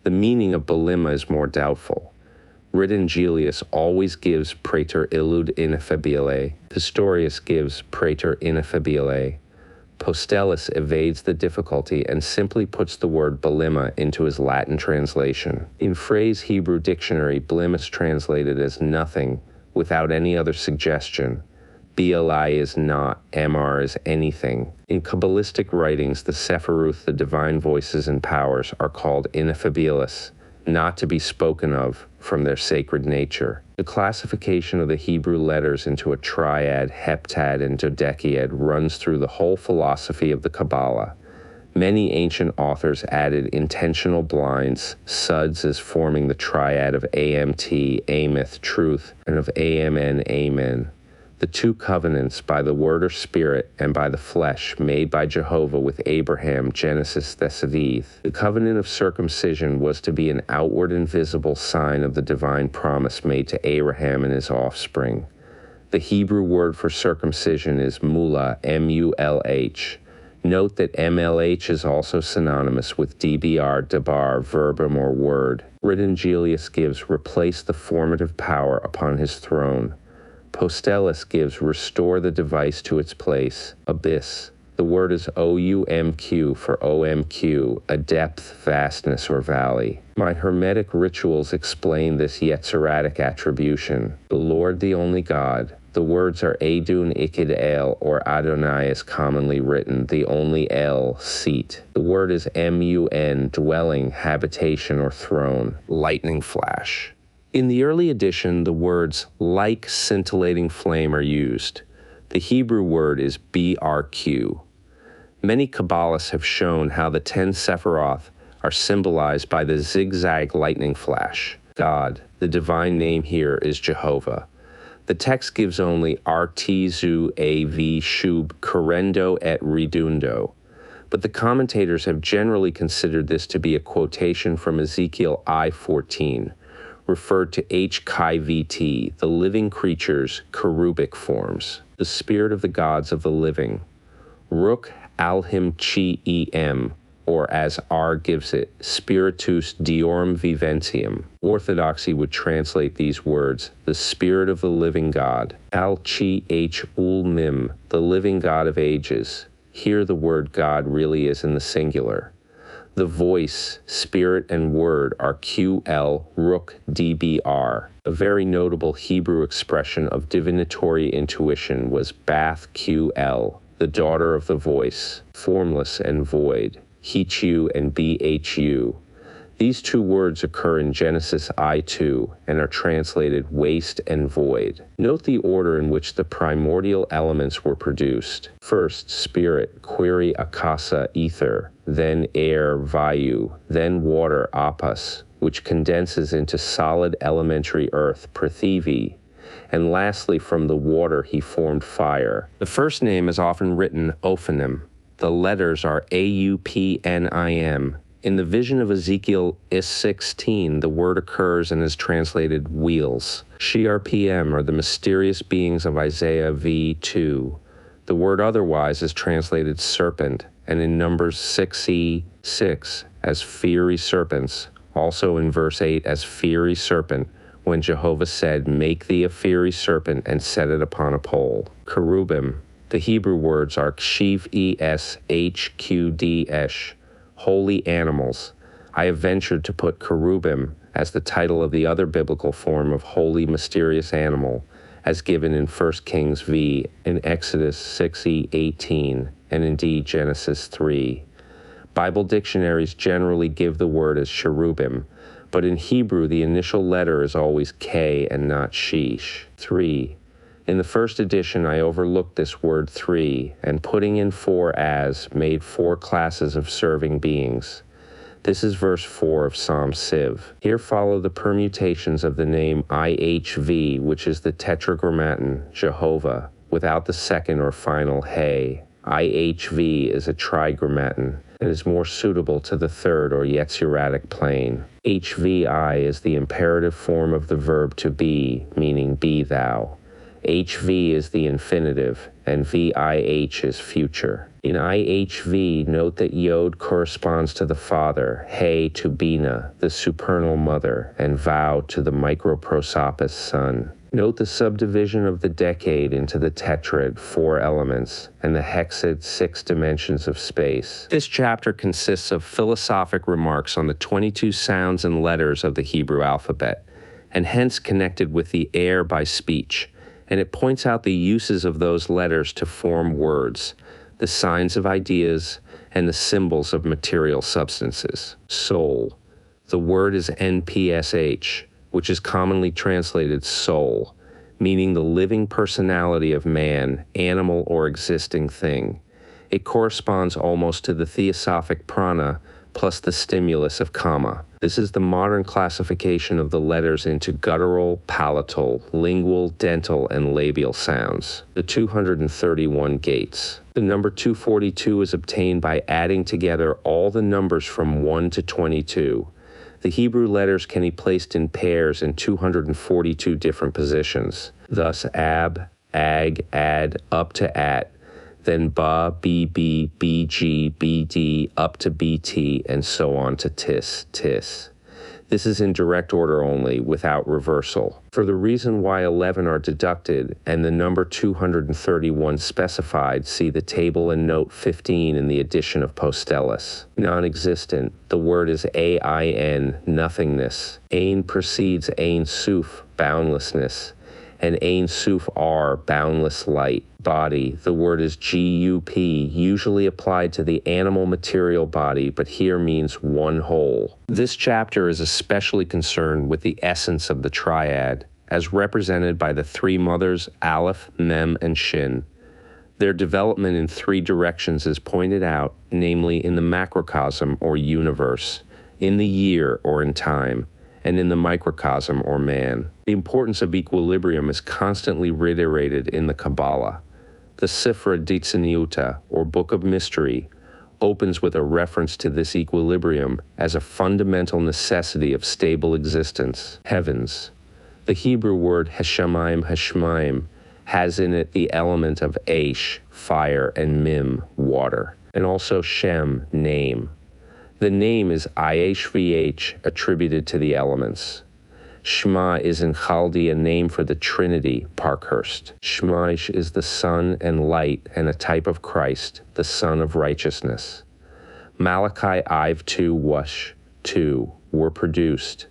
The meaning of belima is more doubtful. Ritangelius always gives praeter illud ineffabile. Pistorius gives praeter ineffabile. Postellus evades the difficulty and simply puts the word belima into his Latin translation. In Frey's Hebrew dictionary, blim is translated as nothing without any other suggestion. BLI is not, MR is anything. In Kabbalistic writings, the Sephiruth, the divine voices and powers, are called ineffabilis, not to be spoken of from their sacred nature. The classification of the Hebrew letters into a triad, heptad, and dodecaed runs through the whole philosophy of the Kabbalah. Many ancient authors added intentional blinds, suds, as forming the triad of AMT, Ameth, truth, and of AMN, amen. The two covenants, by the word or spirit, and by the flesh, made by Jehovah with Abraham, Genesis Thesavith. The covenant of circumcision was to be an outward and visible sign of the divine promise made to Abraham and his offspring. The Hebrew word for circumcision is mullah, M-U-L-H. Note that MLH is also synonymous with DBR, dabar, verbum or word. Ritangelius gives replace the formative power upon his throne. Postellus gives restore the device to its place, abyss. The word is OUMQ for OMQ, a depth, vastness, or valley. My Hermetic rituals explain this Yetziratic attribution. The Lord, the only God. The words are Adun Ikid El, or Adonai is commonly written, the only El, seat. The word is MUN, dwelling, habitation, or throne. Lightning flash. In the early edition, the words like scintillating flame are used. The Hebrew word is BRQ. Many Kabbalists have shown how the 10 Sephiroth are symbolized by the zigzag lightning flash. God, the divine name here is Jehovah. The text gives only artizu av shub correndo et redundo, but the commentators have generally considered this to be a quotation from Ezekiel I-14, referred to HKVT, the living creatures' cherubic forms, the spirit of the gods of the living. Ruk alhim chi em, or as R gives it, spiritus diorum viventium. Orthodoxy would translate these words, the spirit of the living God. Al chi h ul mim, the living God of ages. Here the word God really is in the singular. The voice, spirit, and word are QL, Ruk, DBR. A very notable Hebrew expression of divinatory intuition was Bath QL, the daughter of the voice, formless and void, Hichu and BHU. These two words occur in Genesis I-2 and are translated waste and void. Note the order in which the primordial elements were produced. First, spirit, query akasa, ether, then air, vayu, then water, apas, which condenses into solid elementary earth, prithivi, and lastly from the water he formed fire. The first name is often written ophanim. The letters are AUPNIM. In the vision of Ezekiel is-16, the word occurs and is translated wheels. Shrpm are the mysterious beings of Isaiah v2. The word otherwise is translated serpent, and in Numbers 6e6 as fiery serpents, also in verse 8 as fiery serpent, when Jehovah said, make thee a fiery serpent and set it upon a pole. Cherubim. The Hebrew words are kshiv hqd, holy animals. I have ventured to put cherubim as the title of the other biblical form of holy, mysterious animal, as given in 1 Kings v. in Exodus 6:18, and indeed Genesis 3. Bible dictionaries generally give the word as cherubim, but in Hebrew the initial letter is always K and not sheesh. 3. In the first edition I overlooked this word 3, and putting in 4 as made 4 classes of serving beings. This is verse 4 of Psalm Siv. Here follow the permutations of the name IHV, which is the tetragrammaton, Jehovah, without the second or final He. IHV is a trigrammaton and is more suitable to the third or Yetziratic plane. HVI is the imperative form of the verb to be, meaning be thou. HV is the infinitive, and VIH is future. In IHV, note that Yod corresponds to the Father, He to Bina, the supernal mother, and Vau to the microprosopis Son. Note the subdivision of the decade into the tetrad, 4 elements, and the hexad, 6 dimensions of space. This chapter consists of philosophic remarks on the 22 sounds and letters of the Hebrew alphabet, and hence connected with the air by speech, and it points out the uses of those letters to form words, the signs of ideas, and the symbols of material substances. Soul. The word is NPSH, which is commonly translated soul, meaning the living personality of man, animal, or existing thing. It corresponds almost to the theosophic prana plus the stimulus of kama. This is the modern classification of the letters into guttural, palatal, lingual, dental, and labial sounds. The 231 gates. The number 242 is obtained by adding together all the numbers from 1 to 22. The Hebrew letters can be placed in pairs in 242 different positions. Thus, ab, ag, ad, up to at, then ba, bb, bg, bd, up to bt, and so on to tis, tis. This is in direct order only, without reversal. For the reason why 11 are deducted and the number 231 specified, see the table in note 15 in the edition of Postellus. Non-existent. The word is ain, nothingness. Ain precedes Ein Suf, boundlessness, and Ein Suf R, boundless light. Body. The word is gup, usually applied to the animal material body, but here means one whole. This chapter is especially concerned with the essence of the triad, as represented by the 3 mothers, Aleph, Mem, and Shin. Their development in 3 directions is pointed out, namely in the macrocosm or universe, in the year or in time, and in the microcosm or man. The importance of equilibrium is constantly reiterated in the Kabbalah. The Sepher Yetzirah, or Book of Mystery, opens with a reference to this equilibrium as a fundamental necessity of stable existence. Heavens. The Hebrew word Hashemayim Hashmayim has in it the element of Aish, fire, and Mim, water, and also Shem, name. The name is IHVH, attributed to the elements. Shema is in Chaldee a name for the Trinity, Parkhurst. Shemaish is the sun and light and a type of Christ, the Son of Righteousness. Malachi Iv 2 Wash 2 were produced.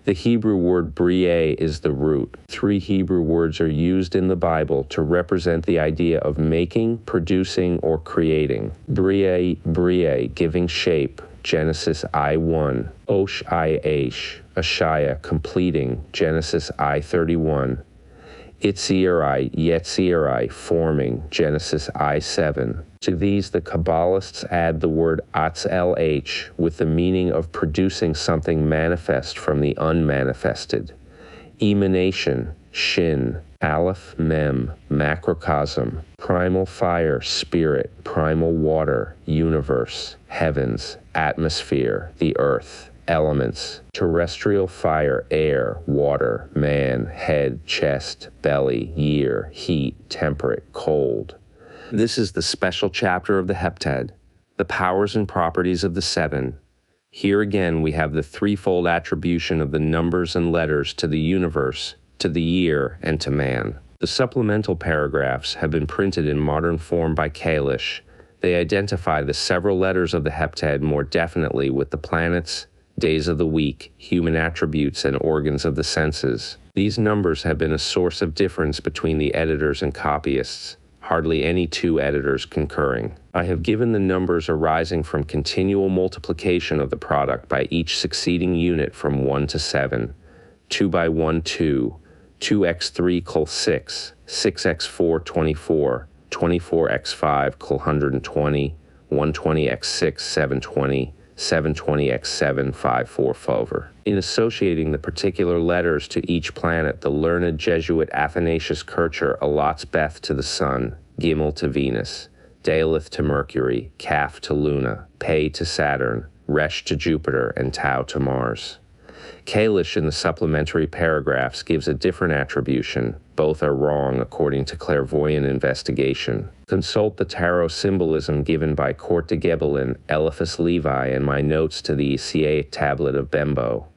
The Hebrew word Briah is the root. 3 Hebrew words are used in the Bible to represent the idea of making, producing, or creating. Briah, giving shape, Genesis I1. Osh I-Aish, Ashaya, completing, Genesis I31. Yetziratic, forming, Genesis I7. To these, the Kabbalists add the word atzlh with the meaning of producing something manifest from the unmanifested. Emanation, Shin, Aleph, Mem, macrocosm, primal fire, spirit, primal water, universe, heavens, atmosphere, the earth, elements, terrestrial fire, air, water, man, head, chest, belly, year, heat, temperate, cold. This is the special chapter of the heptad, the powers and properties of the 7. Here again we have the threefold attribution of the numbers and letters to the universe, to the year, and to man. The supplemental paragraphs have been printed in modern form by Kalish. They identify the several letters of the heptad more definitely with the planets, days of the week, human attributes, and organs of the senses. These numbers have been a source of difference between the editors and copyists, hardly any two editors concurring. I have given the numbers arising from continual multiplication of the product by each succeeding unit from 1 to 7, 2 by 1 2, 2x3 = 6, 6x4 24, 24x5 = 120, 120x6 720, 720x7 544. In associating the particular letters to each planet, the learned Jesuit Athanasius Kircher allots Beth to the Sun, Gimel to Venus, Daleth to Mercury, Kaf to Luna, Pe to Saturn, Resh to Jupiter, and Tau to Mars. Kalish in the supplementary paragraphs gives a different attribution. Both are wrong according to clairvoyant investigation. Consult the tarot symbolism given by Court de Gebelin, Eliphas Levi, and my notes to the Isiaic tablet of Bembo.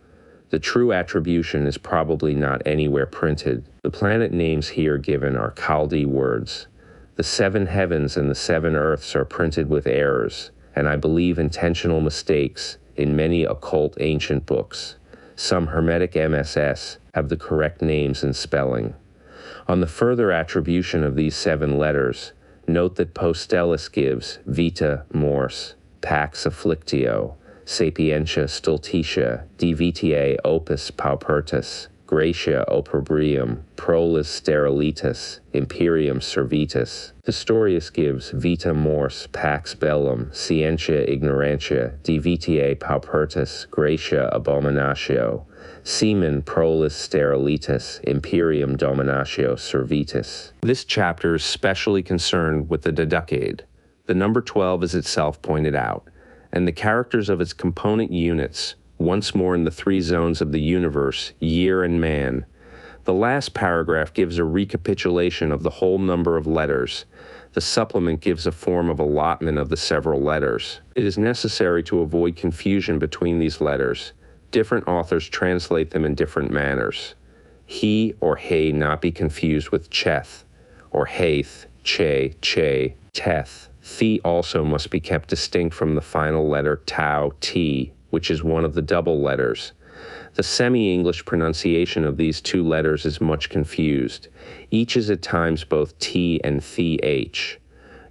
The true attribution is probably not anywhere printed. The planet names here given are Chaldee words. The 7 heavens and the 7 earths are printed with errors, and I believe intentional mistakes, in many occult ancient books. Some Hermetic MSS have the correct names and spelling. On the further attribution of these 7 letters, note that Postellus gives Vita Mors, Pax Afflictio, Sapientia Stultitia, Divitiae Opus Paupertus, Gratia Opprobrium, Prolis Sterilitas, Imperium Servitus. Pistorius gives Vita Mors, Pax Bellum, Scientia Ignorantia, Divitiae Paupertus, Gratia Abominatio, Semen Prolis Sterilitas, Imperium Dominatio Servitus. This chapter is specially concerned with the decade. The number 12 is itself pointed out, and the characters of its component units, once more in the 3 zones of the universe, year and man. The last paragraph gives a recapitulation of the whole number of letters. The supplement gives a form of allotment of the several letters. It is necessary to avoid confusion between these letters. Different authors translate them in different manners. He or hey not be confused with cheth, or haith, che, teth. The also must be kept distinct from the final letter tau, t, which is one of the double letters. The semi-English pronunciation of these 2 letters is much confused. Each is at times both T and th.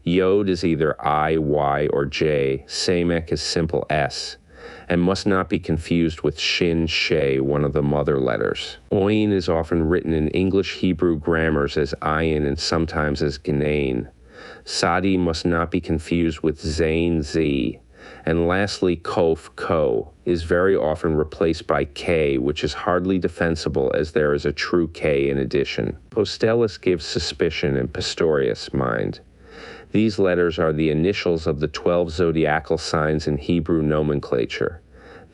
Yod is either I, Y, or J. Samek is simple S, and must not be confused with Shin, She, one of the mother letters. Oin is often written in English Hebrew grammars as Ayin and sometimes as Gnain. Sadi must not be confused with Zain, Z. And lastly, Kof, Ko, is very often replaced by K, which is hardly defensible as there is a true K in addition. Postellus gives suspicion and Pistorius mind. These letters are the initials of the 12 zodiacal signs in Hebrew nomenclature.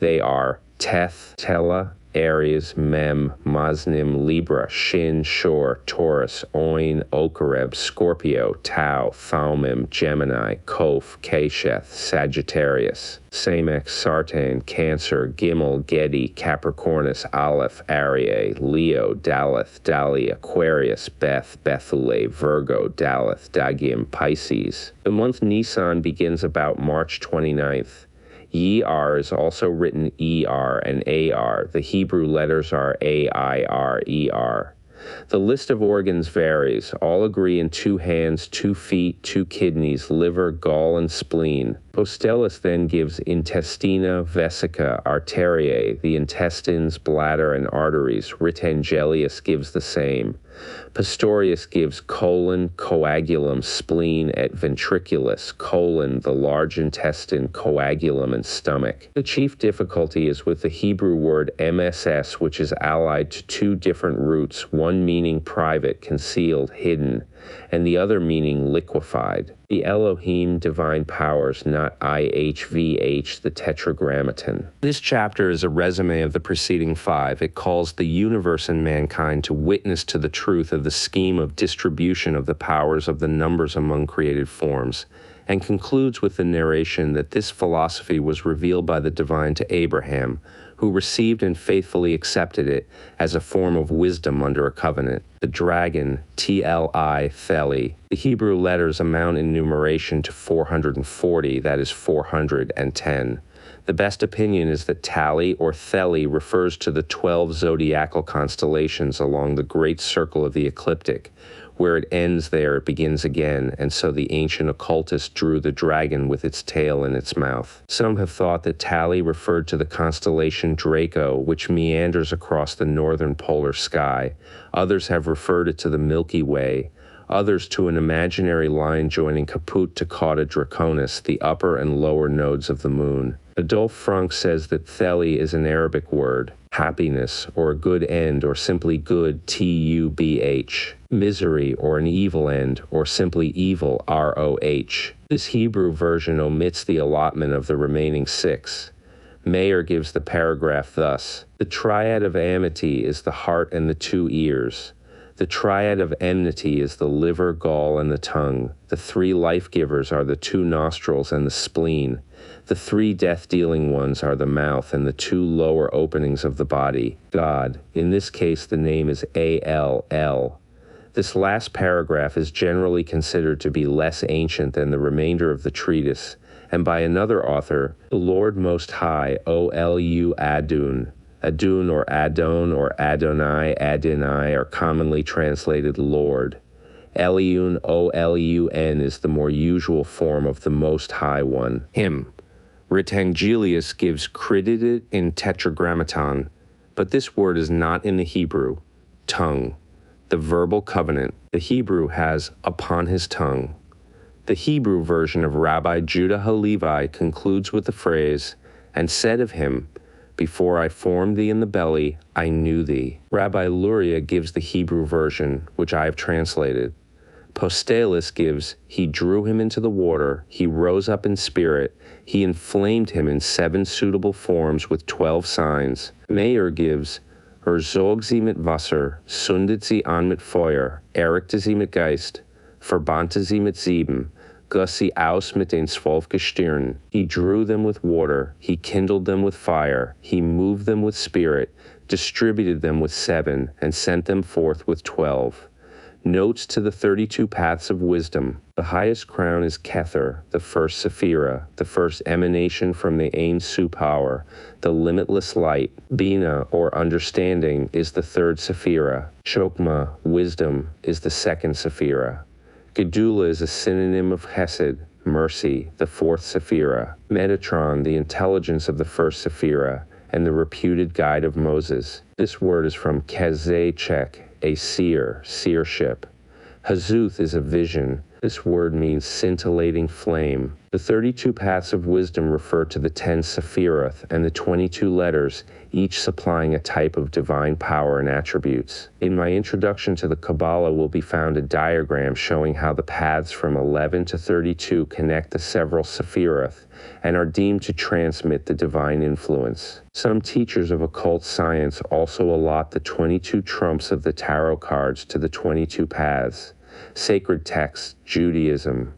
They are Teth, Tela, Aries, Mem, Maznim, Libra, Shin, Shor, Taurus, Oin, Okareb, Scorpio, Tau, Thaumim, Gemini, Kof, Kesheth, Sagittarius, Samek, Sartan, Cancer, Gimel, Gedi, Capricornus, Aleph, Ariae, Leo, Daleth, Dali, Aquarius, Beth, Bethule, Virgo, Daleth, Dagim, Pisces. The month Nisan begins about March 29th. Yar is also written ER and AR. The Hebrew letters are AIRER. The list of organs varies. All agree in 2 hands, 2 feet, 2 kidneys, liver, gall, and spleen. Postellus then gives intestina, vesica, arteriae, the intestines, bladder, and arteries. Ritangelius gives the same. Pistorius gives colon, coagulum, spleen, et ventriculus, colon, the large intestine, coagulum, and stomach. The chief difficulty is with the Hebrew word MSS, which is allied to 2 different roots, one meaning private, concealed, hidden, and the other meaning liquefied. The Elohim, divine powers, not IHVH, the tetragrammaton. This chapter is a resume of the preceding 5. It calls the universe and mankind to witness to the truth of the scheme of distribution of the powers of the numbers among created forms, and concludes with the narration that this philosophy was revealed by the divine to Abraham, who received and faithfully accepted it as a form of wisdom under a covenant. The dragon, TLI, Theli. The Hebrew letters amount in numeration to 440, that is 410. The best opinion is that Tali or Theli refers to the 12 zodiacal constellations along the great circle of the ecliptic. Where it ends there, it begins again, and so the ancient occultist drew the dragon with its tail in its mouth. Some have thought that Tali referred to the constellation Draco, which meanders across the northern polar sky. Others have referred it to the Milky Way. Others to an imaginary line joining Caput to Cauda Draconis, the upper and lower nodes of the moon. Adolf Frank says that Theli is an Arabic word, happiness, or a good end, or simply good, T-U-B-H, misery, or an evil end, or simply evil, R-O-H. This Hebrew version omits the allotment of the remaining 6. Mayer gives the paragraph thus: the triad of amity is the heart and the 2 ears. The triad of enmity is the liver, gall, and the tongue. The 3 life-givers are the 2 nostrils and the spleen. The 3 death-dealing ones are the mouth and the 2 lower openings of the body. God, in this case the name is A-L-L. This last paragraph is generally considered to be less ancient than the remainder of the treatise, and by another author, the Lord Most High, O-L-U Adun. Adun or Adon or Adonai, Adonai are commonly translated Lord. Eliun, O-L-U-N, is the more usual form of the Most High One. Him. Ritangelius gives credited in Tetragrammaton, but this word is not in the Hebrew. Tongue. The verbal covenant. The Hebrew has upon his tongue. The Hebrew version of Rabbi Judah Halevi concludes with the phrase, and said of him, before I formed thee in the belly, I knew thee. Rabbi Luria gives the Hebrew version, which I have translated. Postellus gives, he drew him into the water, he rose up in spirit, he inflamed him in 7 suitable forms with 12 signs. Mayer gives, zog sie mit Wasser, zündet sie an mit Feuer, erregte sie mit Geist, verbannte sie mit 7, goss sie aus mit den 12 Gestirnen. He drew them with water, he kindled them with fire, he moved them with spirit, distributed them with 7, and sent them forth with 12. Notes to the 32 paths of wisdom. The highest crown is Kether, the first Sephirah, the first emanation from the Ein Su power, the limitless light. Bina, or understanding, is the 3rd Sephirah. Chokmah, wisdom, is the 2nd Sephirah. Gedula is a synonym of Hesed, mercy, the 4th Sephirah. Metatron, the intelligence of the 1st Sephirah, and the reputed guide of Moses. This word is from Kezechek, a seer, seership. Hazuth is a vision. This word means scintillating flame. The 32 paths of wisdom refer to the 10 Sephiroth and the 22 letters, each supplying a type of divine power and attributes. In my introduction to the Kabbalah will be found a diagram showing how the paths from 11 to 32 connect the several Sephiroth and are deemed to transmit the divine influence. Some teachers of occult science also allot the 22 trumps of the tarot cards to the 22 paths. Sacred texts, Judaism,